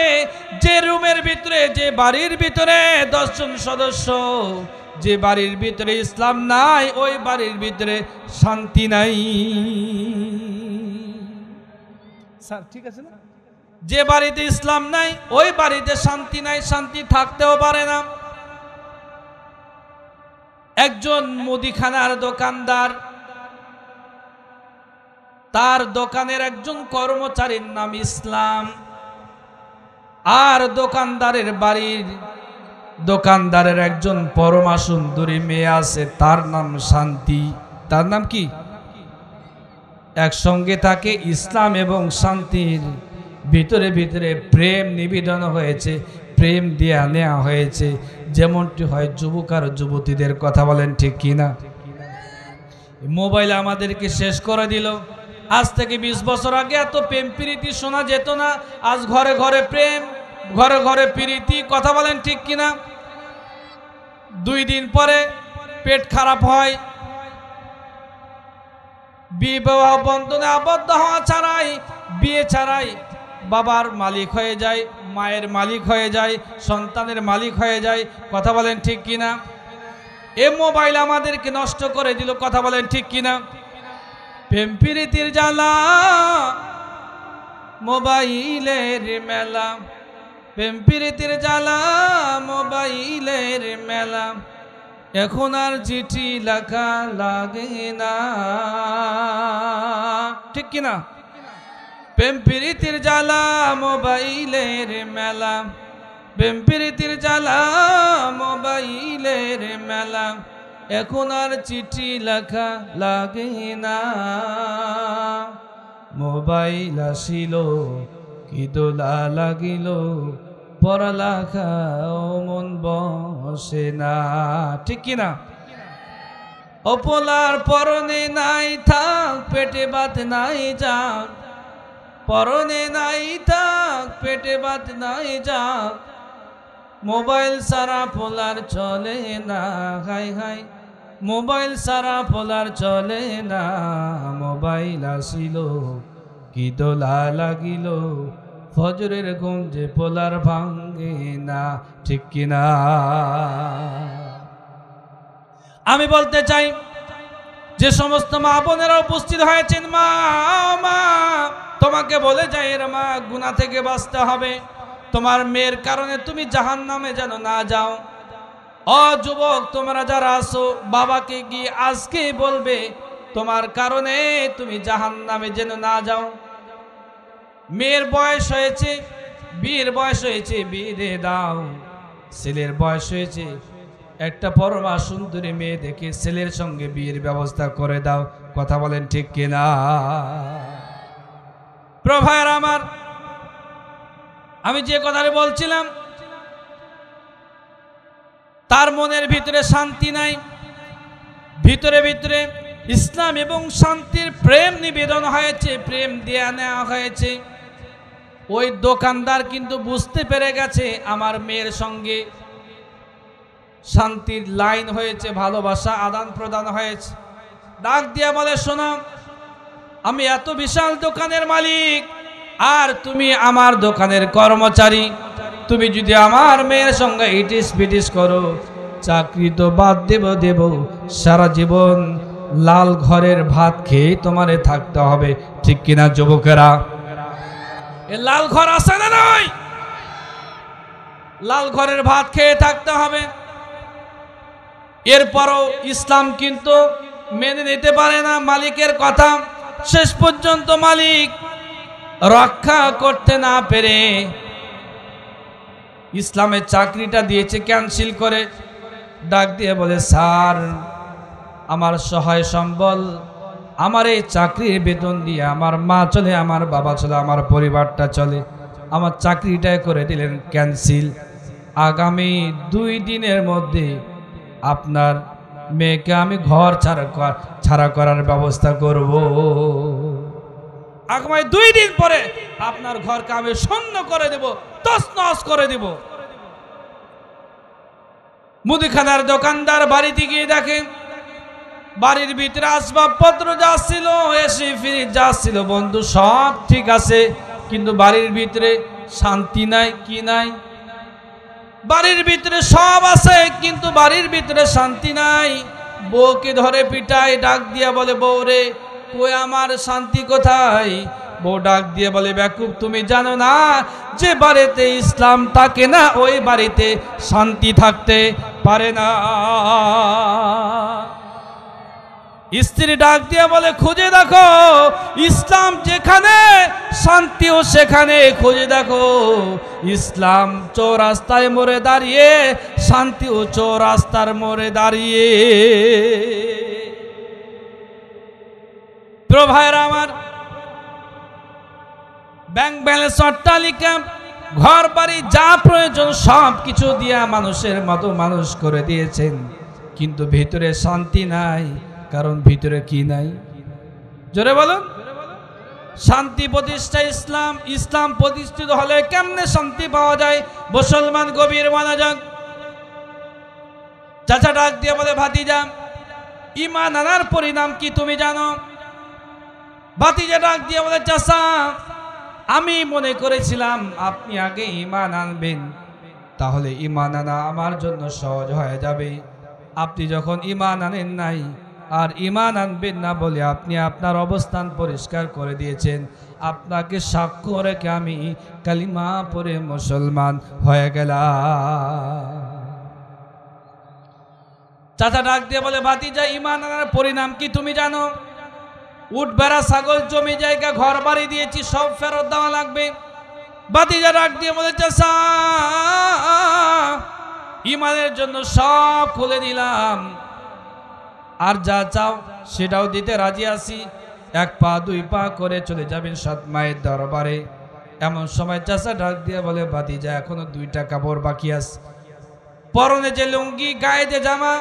যে রুমের ভিতরে, যে বাড়ির ভিতরে 10 জন সদস্য, যে বাড়ির ভিতরে ইসলাম নাই, ওই বাড়ির ভিতরে শান্তি নাই। স্যার ঠিক আছে না? যে বাড়িতে ইসলাম নাই, ওই বাড়িতে শান্তি নাই, শান্তি থাকতেও পারে না। একজন মুদিখানার দোকানদার, তার দোকানের একজন কর্মচারীর নাম ইসলাম, আর দোকানদারের বাড়ির দোকানদারের একজন পরমা সুন্দরী মেয়ে আছে, তার নাম শান্তি। তার নাম কি? একসঙ্গে থাকে ইসলাম এবং শান্তির ভিতরে ভিতরে প্রেম নিবেদন হয়েছে, প্রেম দেয়া নেওয়া হয়েছে, যেমনটি হয় যুবক আর যুবতীদের। কথা বলেন ঠিক কিনা? মোবাইল আমাদেরকে শেষ করে দিল। আজ থেকে 20 বছর আগে এত প্রেম প্রীতি শোনা যেত না। আজ ঘরে ঘরে প্রেম, ঘরে ঘরে প্রীতি। কথা বলেন ঠিক কিনা? 2 দিন পরে পেট খারাপ হয়, বিবাহ বন্ধনে আবদ্ধ হওয়া ছাড়াই, বিয়ে ছাড়াই বাবার মালিক হয়ে যায়, মায়ের মালিক হয়ে যায়, সন্তানের মালিক হয়ে যায়। কথা বলেন ঠিক কিনা? এ মোবাইল আমাদেরকে নষ্ট করে দিল। কথা বলেন ঠিক কিনা? প্রেম প্রীতির জ্বালা, মোবাইলের মেলা। প্রেম প্রীতির জ্বালা, মোবাইলের মেলা। এখন আর চিঠি লেখা লাগে না। ঠিক কিনা? প্রেম প্রীতির জ্বালা, মোবাইলের মেলা। প্রেম প্রীতির জ্বালা, মোবাইলের মেলা। এখন আর চিঠি লেখা লাগে না। মোবাইল আসিল কি দোলা লাগিল, পড়ালেখা মন বসে না। ঠিক কিনা? অপলার পরনে নাই থাক, পেটে ভাত নাই যাক। পরনে নাই থাক, পেটে ভাত নাই যাক। মোবাইল সারা পোলার চলে না। হাই হাই, মোবাইল সারা পোলার চলে না। মোবাইল আসিল কি দোলা লাগিল, ফজরের ঘুম যে পোলার ভাঙে না। ঠিক কিনা? আমি বলতে চাই, যে সমস্ত মা বোনেরা উপস্থিত হয়েছেন, মা মা তোমাকে বলে যাই, এর মা গুনাহ থেকে বাঁচতে হবে। তোমার মেয়ের কারণে তুমি জাহান্নামে যেন না যাও। ও যুবক, তোমরা যারা আছো, বাবাকে গিয়ে আজকে বলবে তোমার কারণে তুমি জাহান্নামে যেন না যাও। মেয়ের বয়স হয়েছে, বিয়ের বয়স হয়েছে, বিয়ে দিয়ে দাও। ছেলের বয়স হয়েছে, একটা পরমা সুন্দরী মেয়ে দেখে ছেলের সঙ্গে বিয়ের ব্যবস্থা করে দাও। কথা বলেন ঠিক কিনা? প্রভায়ের আমার, আমি যে কথাটা বলছিলাম, তার মনের ভিতরে শান্তি নাই। ভিতরে ভিতরে ইসলাম এবং শান্তির প্রেম নিবেদন হয়েছে, প্রেম দেয়া নেওয়া হয়েছে। ওই দোকানদার কিন্তু বুঝতে পেরে গেছে আমার মেয়ের সঙ্গে শান্তির লাইন হয়েছে, ভালোবাসা আদান প্রদান হয়েছে। ডাক দিয়া বলে, শোনো, আমি এত বিশাল দোকানের মালিক, আর তুমি আমার দোকানের কর্মচারী। তুমি যদি আমার মেয়ের সঙ্গে ইটিস পিটিস করো, চাকরি তো বাদ দেব। সারা জীবন লাল ঘরের ভাত খেয়ে তোমারে থাকতে হবে। ঠিক কিনা যুবকেরা? এ লাল ঘর আছে না নয়? লাল ঘরের ভাত খেয়ে থাকতে হবে। এরপরও ইসলাম কিন্তু মেনে নিতে পারে না মালিকের কথা। শেষ পর্যন্ত মালিক রক্ষা করতে না পেরে ইসলামের চাকরিটা দিয়েছে ক্যান্সেল করে। ডাক দিয়ে বলে, স্যার, আমার সহায় সম্বল, আমার এই চাকরির বেতন দিয়ে আমার মা চলে, আমার বাবা চলে, আমার পরিবারটা চলে। আমার চাকরিটাই করে দিলেন ক্যান্সেল। আগামী 2 দিনের মধ্যে আপনার মেয়েকে আমি ঘর ছাড়া করার ব্যবস্থা করব। আগামী 2 দিন পরে আপনার ঘরকে আমি শূন্য করে দেব, তছনছ করে দেব। মুদিখানার দোকানদার বাড়িতে গিয়ে দেখেন, বাড়ির ভিতরে আসবাবপত্র যা ছিল, এসি ফ্রিজ যা ছিল, বন্ধু সব ঠিক আছে, কিন্তু বাড়ির ভিতরে শান্তি নাই। কি নাই? বাড়ির ভিতরে সব আছে, কিন্তু বাড়ির ভিতরে শান্তি নাই। বউকে ধরে পিটায়, ডাক দিয়া বলে, বউ রে, কই আমার শান্তি কোথায়? বউ ডাক দিয়ে বলে, বেকুব, তুমি জানো না যে বাড়িতে ইসলাম থাকে না, ওই বাড়িতে শান্তি থাকতে পারে না। স্ত্রী ডাক দিয়ে বলে, খুঁজে দেখো, ইসলাম যেখানে শান্তিও সেখানে খুঁজে দেখো। ইসলাম চৌরাস্তায় মোড়ে দাঁড়িয়ে, শান্তিও চৌরাস্তার মোড়ে দাঁড়িয়ে। তো ভাইরা আমার, ব্যাংক ব্যালেন্স, অট্টালিকা, ঘর বাড়ি যা প্রয়োজন সব কিছু দিয়া মানুষের মতো মানুষ করে দিয়েছেন, কিন্তু ভিতরে শান্তি নাই। কারণ ভিতরে কি নাই? জোরে বলুন। শান্তি প্রতিষ্ঠা ইসলাম, ইসলাম প্রতিষ্ঠিত হলে কেমনে শান্তি পাওয়া যায়? মুসলমান গভীর মনোযোগ। চাচা ডাক দিয়ে বলে, ভাতিজা ঈমান আনার পরিণাম কি তুমি জানো? ভাতিজা ডাক দিয়ে বলে, চাচা আমি মনে করেছিলাম আপনি আগে ঈমান আনবেন, তাহলে ঈমান আনা আমার জন্য সহজ হয়ে যাবে। আপনি যখন ঈমান আনেন নাই আর ঈমান আনবেন না বলে আপনি আপনার অবস্থান পরিষ্কার করে দিয়েছেন, আপনাকে সাক্ষ্য রেখে আমি কালিমা পড়ে মুসলমান হয়ে গেলাম। চাচা ডাক দিয়ে বলে, ভাতিজা ঈমান আনার পরিণাম কি তুমি জানো? উট বেড়া ছাগল জমি জায়গা ঘর বাড়ি দিয়েছি, সব ফেরত দেওয়া লাগবে। ভাতিজা ডাক দিয়ে বলে, চাচা ঈমানের জন্য সব খুলে দিলাম, আর যা চাও সেটাও দিতে রাজি আছি। এক পা দুই পা করে চলে যাবেন সৎ মায়ের দরবারে। এমন সময় চাচা ডাক দিয়ে বলে, ভাতিজা এখনো 2টা কাপড় বাকি আছে। পরনে যে লুঙ্গি, গায়ে যে জামা,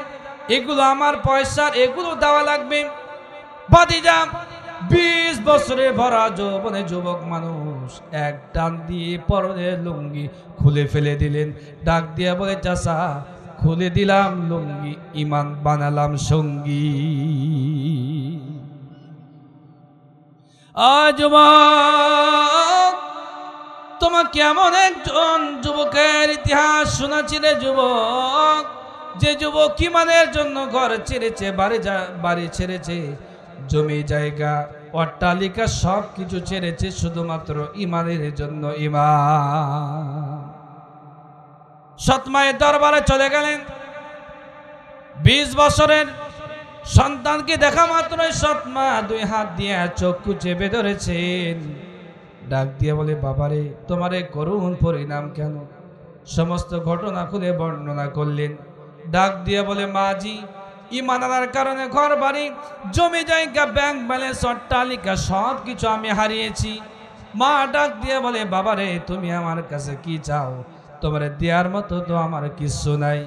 এগুলো আমার পয়সার, এগুলো দেওয়া লাগবে। ভাতিজা 20 বছরে ভরা যৌবনে যুবক মানুষ এক টান দিয়ে পরনের লুঙ্গি খুলে ফেলে দিলেন। ডাক দিয়ে বলে, চাচা খুলে দিলাম লুঙ্গি, ঈমান বানালাম সঙ্গী। যুবক, তোমাকে এমন একজন যুবকের ইতিহাস শোনাচ্ছি রে যুবক, যে যুবক ঈমানের জন্য ঘর ছেড়েছে, বাড়ি ছেড়েছে, জমি জায়গা অট্টালিকা সব কিছু ছেড়েছে শুধুমাত্র ঈমানের জন্য। ঈমান। সৎ মায়ের দরবারে চলে গেলেন। 20 বছরের সন্তানকে দেখা মাত্রই সৎ মা 2 হাত দিয়ে চক্ষু চেপে ধরেছেন। ডাক দিয়ে বলে, বাবারে তোমার এই করুণ পরিণাম কেন? সমস্ত ঘটনা খুলে বর্ণনা করলেন। ডাক দিয়ে বলে, মাজি ঈমান আনার কারণে ঘর বাড়ি জমি জায়গা ব্যাংক ব্যালেন্স অট্টালিকা সব কিছু আমি হারিয়েছি। মা ডাক দিয়ে বলে, বাবারে তুমি আমার কাছে কি চাও? তোমার দেওয়ার মতো তো আমার কিছু নাই।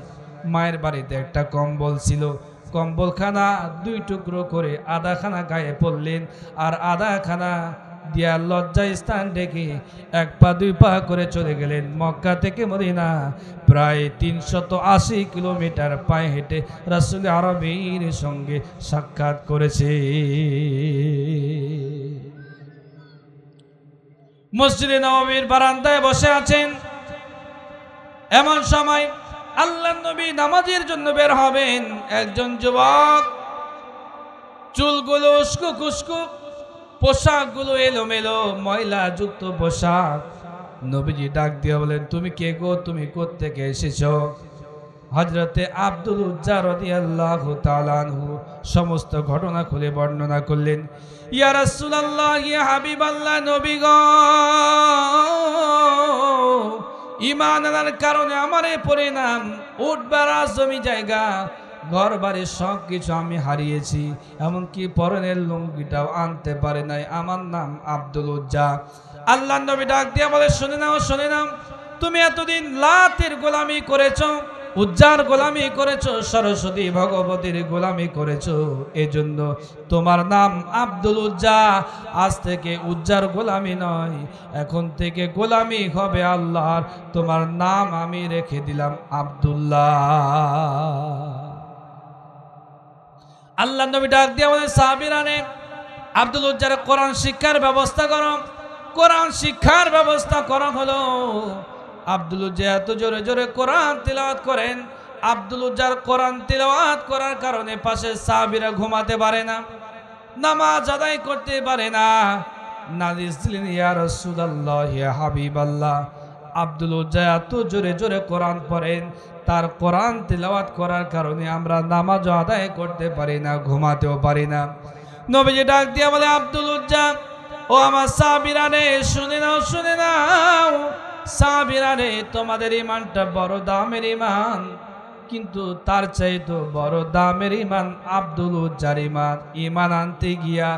মায়ের বাড়িতে একটা কম্বল ছিল, কম্বলখানা 2 টুকরো করে আধাখানা গায়ে পড়লেন, আর আধাখানা দিয়া লজ্জায় স্থান ডেকে 1 পা 2 পা করে চলে গেলেন মক্কা থেকে মদিনা। প্রায় 380 কিলোমিটার পায়ে হেঁটে রাসূল আরবীর সঙ্গে সাক্ষাৎ করেছে। মসজিদে নববীর বারান্দায় বসে আছেন। এমন সময় আল্লাহর নবী নামাজের জন্য বের হবেন। একজন যুবক, চুলগুলো উস্কো খুস্কো, পোশাকগুলো এলোমেলো, ময়লা যুক্ত পোশাক। নবীজি ডাক দিয়ে বলেন, তুমি কে গো? তুমি কোত্থেকে এসেছো? হযরতে আব্দুল উজ্জা রাদিয়াল্লাহু তাআলা আনহু সমস্ত ঘটনা খুলে বর্ণনা করলেন। ইয়া রাসূলুল্লাহ, ইয়া হাবিবাল্লাহ, নবী গো, ঈমান আনার কারণে আমার এই পরিণাম, উট বেড়া জমি জায়গা ঘর বাড়ি সব কিছু আমি হারিয়েছি, এমনকি পরনের লুঙ্গিটাও আনতে পারে নাই। আমার নাম আব্দুল উজ্জা। আল্লাহ নবী ডাক দিয়ে বলে, শুনে নাও, শুনে নাও, তুমি এতদিন লাতের গোলামি করেছো, উজ্জার গোলামি করেছো, সরস্বতী ভগবতীর গোলামি করেছো, এজন্য তোমার নাম আব্দুল উজ্জা। আজ থেকে উজ্জার গোলামি নয়, এখন থেকে গোলামি হবে আল্লাহর। তোমার নাম আমি রেখে দিলাম আব্দুল্লাহ। আল্লাহ নবী ডাক দিয়ে আমাদের সাহাবীরা নে, আব্দুল উজ্জার কোরআন শিক্ষার ব্যবস্থা করো। কোরআন শিক্ষার ব্যবস্থা করা হলো। আব্দুল উজ্জা এত জোরে জোরে কোরআন তিলাওয়াত করেন। আব্দুল উজ্জার কোরআন তিলাওয়াত করার কারণে পাশে সাহাবীরা ঘুমাতে পারে না, নামাজ আদায় করতে পারে না। নালিশ দিলেন, ইয়া রাসূলুল্লাহ, ইয়া হাবিবাল্লাহ, আব্দুল উজ্জা এত জোরে জোরে কোরআন পড়েন, তার কোরআন তিলাওয়াত করার কারণে আমরা নামাজ আদায় করতে পারি না, ঘুমাতেও পারি না। নবীজি ডাক দিয়ে বলে, আব্দুল উজ্জা, ও আমার সাহাবীরা রে, শুনে নাও, শুনে নাও, সাহাবীরা রে, তোমাদের ঈমানটা বড় দামের ঈমান, কিন্তু তার চাইতে বড় দামের ঈমান আব্দুল উজ্জার ঈমান। ঈমান আনতে গিয়া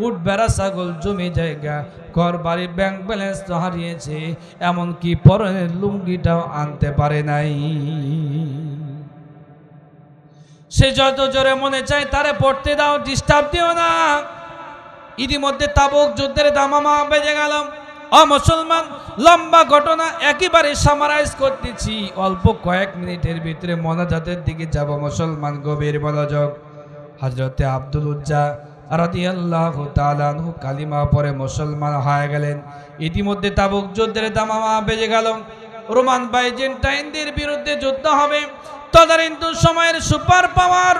উট বেড়া ছাগল জমি জায়গা ঘর বাড়ি ব্যাংক ব্যালেন্স তো হারিয়েছে, এমনকি পরনের লুঙ্গিটাও আনতে পারে নাই। সে যত জোরে মনে চায় তারে পড়তে দাও, ডিস্টার্ব দিও না। ইতিমধ্যে তাবুক যুদ্ধের দামামা বেজে গেল। মুসলমান, লম্বা ঘটনা একেবারে সামারাইজ করতেছি, অল্প কয়েক মিনিটের ভিতরে মোনাজাতের দিকে যাব। মুসলমান, গভীর মনোযোগ। হযরতে আব্দুল উজ্জা রাদিয়াল্লাহু তাআলা আনহু কালিমা পড়ে মুসলমান হয়ে গেলেন। ইতিমধ্যে তাবুক যুদ্ধের দামামা বেজে গেল। রোমান বাইজেন্টাইনদের বিরুদ্ধে যুদ্ধ হবে। তদানীন্তন সময়ের সুপার পাওয়ার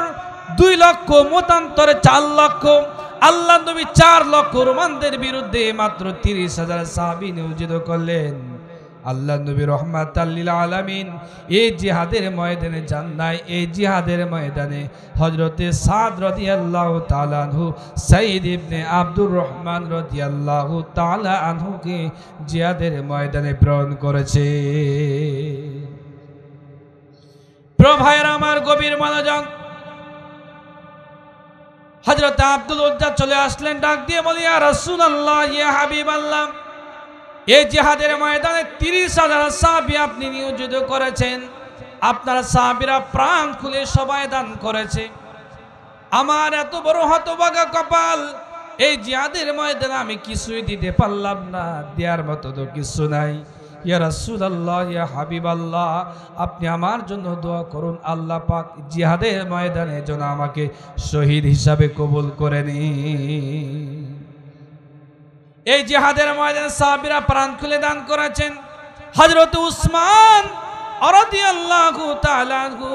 2 লক্ষ, মতান্তরে 4 লক্ষ। আল্লাহ নবী 4 লক্ষ রোমানদের বিরুদ্ধে মাত্র 30,000 সাহাবী নিয়োজিত করলেন। আল্লাহ নবী রহমাতাল লিল আলামিন এই জিহাদের ময়দানে যান নাই। এই জিহাদের ময়দানে হযরতে সাদ রাদিয়াল্লাহু তাআলা আনহু, সাইদ ইবনে আব্দুর রহমান রাদিয়াল্লাহু তাআলা আনহুকে জিহাদের ময়দানে প্রেরণ করেছে। প্রিয় ভাইরা আমার, গভীর মনোযোগ। হযরত আব্দুল উজ্জা চলে আসলেন, ডাক দিয়ে বলি, ইয়া রাসূলুল্লাহ, ইয়া হাবিবাল্লাহ, এই জিহাদের ময়দানে 30,000 সাহাবী আপনি নিয়োজিত করেছেন। আপনার সাহাবীরা প্রাণ খুলে সবাই দান করেছে। আমার এত বড় হতভাগা কপাল, এই জিহাদের ময়দানে আমি কিছুই দিতে পারলাম না, দেওয়ার মতো তো কিছু নাই। ইয়া রাসূলুল্লাহ, ইয়া হাবিবাল্লাহ, আপনি আমার জন্য দোয়া করুন, আল্লাহ পাক জিহাদের ময়দানে যেন আমাকে শহীদ হিসাবে কবুল করে নিন। এই জিহাদের ময়দানে সাহাবীরা প্রাণ খুলে দান করেছেন। হযরত উসমান রাদিয়াল্লাহু তাআলা আনহু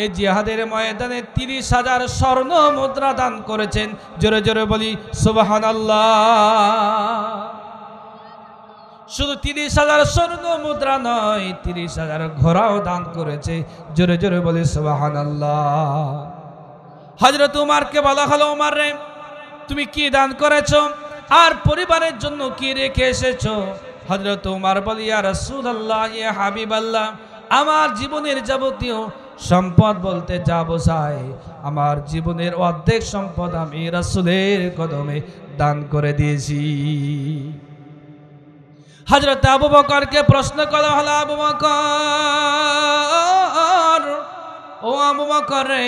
এই জিহাদের ময়দানে 30,000 স্বর্ণ মুদ্রা দান করেছেন। জোরে জোরে বলি সুবহানাল্লাহ। শুধু 30,000 স্বর্ণ মুদ্রা নয়, 30,000 ঘোড়াও দান করেছে। জোরে জোরে বলি সুবহানাল্লাহ। হযরত উমরকে বলা হলো, উমর রে, তুমি কি দান করেছো আর পরিবারের জন্য কি রেখে এসেছো? হযরত উমর বলি, ইয়া রাসূলুল্লাহ, ইয়া হাবিবাল্লাহ, আমার জীবনের যাবতীয় সম্পদ বলতে যা বোঝায়, আমার জীবনের অর্ধেক সম্পদ আমি রাসূলের কদমে দান করে দিয়েছি। হযরত আবু বকরকে প্রশ্ন করা হলো, আবু বকর, ও আবু বকর রে,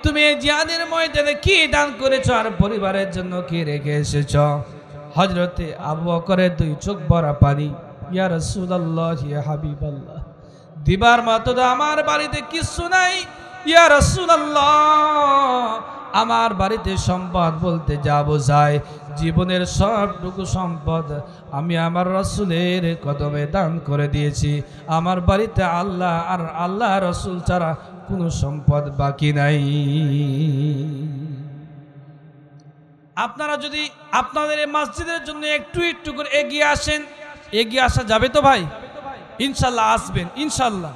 তুমি এই জিহাদের ময়দানে কি দান করেছো আর পরিবারের জন্য কি রেখে এসেছো? হযরতে আবু বকরের 2 চোখ ভরা পানি। ইয়া রাসূলুল্লাহ, ইয়া হাবিবাল্লাহ, দিবার মতো তো আমার বাড়িতে কিছু নাই। ইয়া রাসূলুল্লাহ, আমার বাড়িতে সম্পদ বলতে যা বোঝায়, জীবনের সবটুকু সম্পদ আমি আমার রাসূলের কদমে দান করে দিয়েছি। আমার বাড়িতে আল্লাহ আর আল্লাহ রাসূল ছাড়া কোনো সম্পদ বাকি নাই। আপনারা যদি আপনাদের এই মসজিদের জন্য একটু একটু করে এগিয়ে আসেন, এগিয়ে আসা যাবে তো ভাই? ইনশাল্লাহ আসবেন, ইনশাল্লাহ।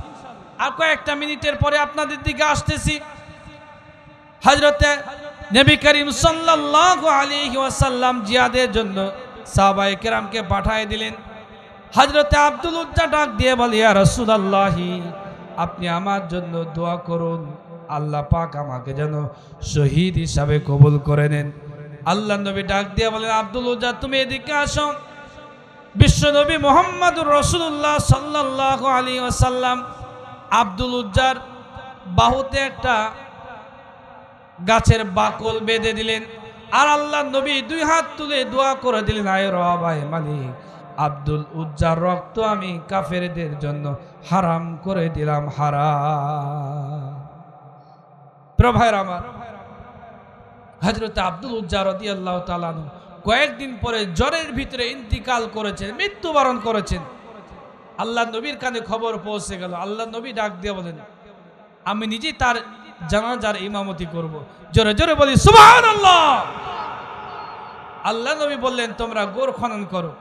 আর কয়েকটা মিনিটের পরে আপনাদের দিকে আসতেছি। হযরতে নবী করিম সাল্লাল্লাহু আলাইহি ওয়াসাল্লাম জিহাদের জন্য সাহাবায়ে কেরামকে পাঠিয়ে দিলেন। হযরতে আব্দুল উজ্জা ডাক দিয়ে বলে, ইয়া রাসূলুল্লাহ, আপনি আমার জন্য দোয়া করুন, আল্লাহ পাক আমাকে যেন শহীদ হিসাবে কবুল করে নেন। আল্লাহ নবী ডাক দিয়ে বলেন, আব্দুল উজ্জা, তুমি এদিকে আসো। বিশ্ব নবী মুহাম্মদুর রাসূলুল্লাহ সাল্লাল্লাহু আলাইহি ওয়াসাল্লাম আব্দুল উজ্জার বাহুতে একটা গাছের বাকল বেঁধে দিলেন। আর আল্লাহ নবী 2 হাত তুলে দোয়া করে দিলেন, আয় রব, আয় মালিক, আব্দুল উজ্জার রক্ত আমি কাফেরদের জন্য হারাম করে দিলাম, হারাম। প্রভায়ের আমার, হযরত আব্দুল উজ্জা রাদিয়াল্লাহু তাআলা আনহু কয়েকদিন পরে জ্বরের ভিতরে ইন্তিকাল করেছেন, মৃত্যুবরণ করেছেন। আল্লাহ নবীর কানে খবর পৌঁছে গেল। আল্লাহ নবী ডাক দিয়ে বলেন, আমি নিজেই তার জানাজার ইমামতি করব। জোরে জোরে বলি সুবহানাল্লাহ। আল্লাহ নবী বললেন, তোমরা গোর খনন করো।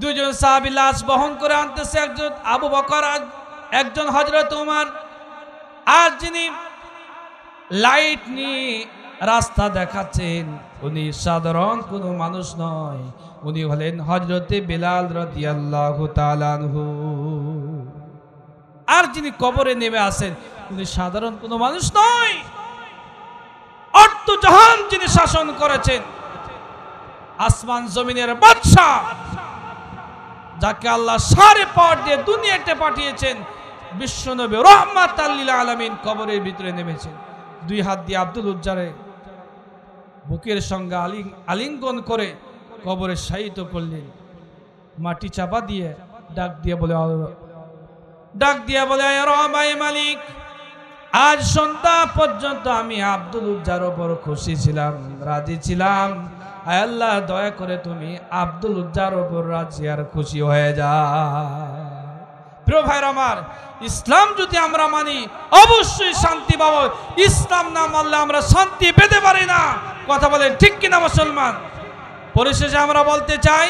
2 জন সাহাবী লাশ বহন করে আনতেছে, একজন আবু বকর, একজন হযরত উমর। আর যিনি লাইট নিয়ে রাস্তা দেখাচ্ছেন, উনি সাধারণ কোনো মানুষ নয়, উনি হলেন হযরতে বিলাল রাদিয়াল্লাহু তাআলা আনহু। আর যিনি কবরে নেমে আসেন, উনি সাধারণ কোনো মানুষ নয়, অর্ধ জাহান যিনি শাসন করেছেন, আসমান জমিনের বাদশা, যাকে আল্লাহ সারে পাওয়ার দিয়ে দুনিয়াতে পাঠিয়েছেন, বিশ্বনবী রাহমাতাল লিল আলামিন কবরের ভিতরে নেমেছেন। 2 হাত দিয়ে আব্দুল উজ্জারে বুকের সঙ্গে আলিঙ্গন করে কবরে শায়িত করলেন। মাটি চাপা দিয়ে ডাক দিয়ে বলে রহমাই মালিক, আজ সন্ধ্যা পর্যন্ত আমি আব্দুল উজ্জার ওপর খুশি ছিলাম, রাজি ছিলাম। আয় আল্লাহ, দয়া করে তুমি আব্দুল উজ্জার ওপর রাজি আর খুশি হয়ে যা। প্রিয় ভাইরা আমার, ইসলাম যদি আমরা মানি অবশ্যই শান্তি পাবো। ইসলাম না মানলে আমরা শান্তি পেতে পারি না। কথা বলেন ঠিক কিনা মুসলমান? পরিশেষে আমরা বলতে চাই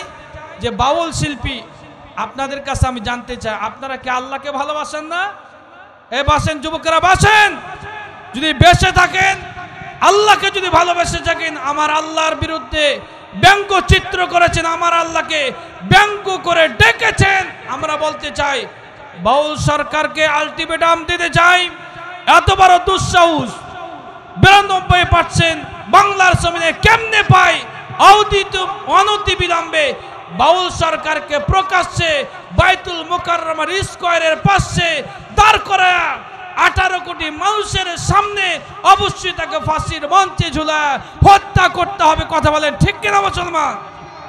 যে বাউল শিল্পী, আপনাদের কাছে আমি জানতে চাই, আপনারা কি আল্লাহকে ভালোবাসেন না? বাসেন যুবকেরা, বাসেন। যদি বেঁচে থাকেন, আল্লাহকে যদি ভালোবেসে থাকেন, আমার আল্লাহর বিরুদ্ধে ব্যঙ্গ চিত্র করেছেন, আমার আল্লাহকে ব্যঙ্গ করে ডেকেছেন, আমরা বলতে চাই বাউল সরকারকে আলটিমেটাম দিতে চাই। এত বড় দুঃসাহস 92% বাংলার জমিনে কেমনে পায়? অনতি বিলম্বে বাউল সরকারকে প্রকাশ্যে বাইতুল মুকাররমার স্কয়ারের পাশে দাঁড় করা 18 কোটি মানুষের সামনে অবশ্যই তাকে ফাঁসির মঞ্চে ঝুলা হত্যা করতে হবে। কথা বলেন ঠিক কিনা মুসলমান?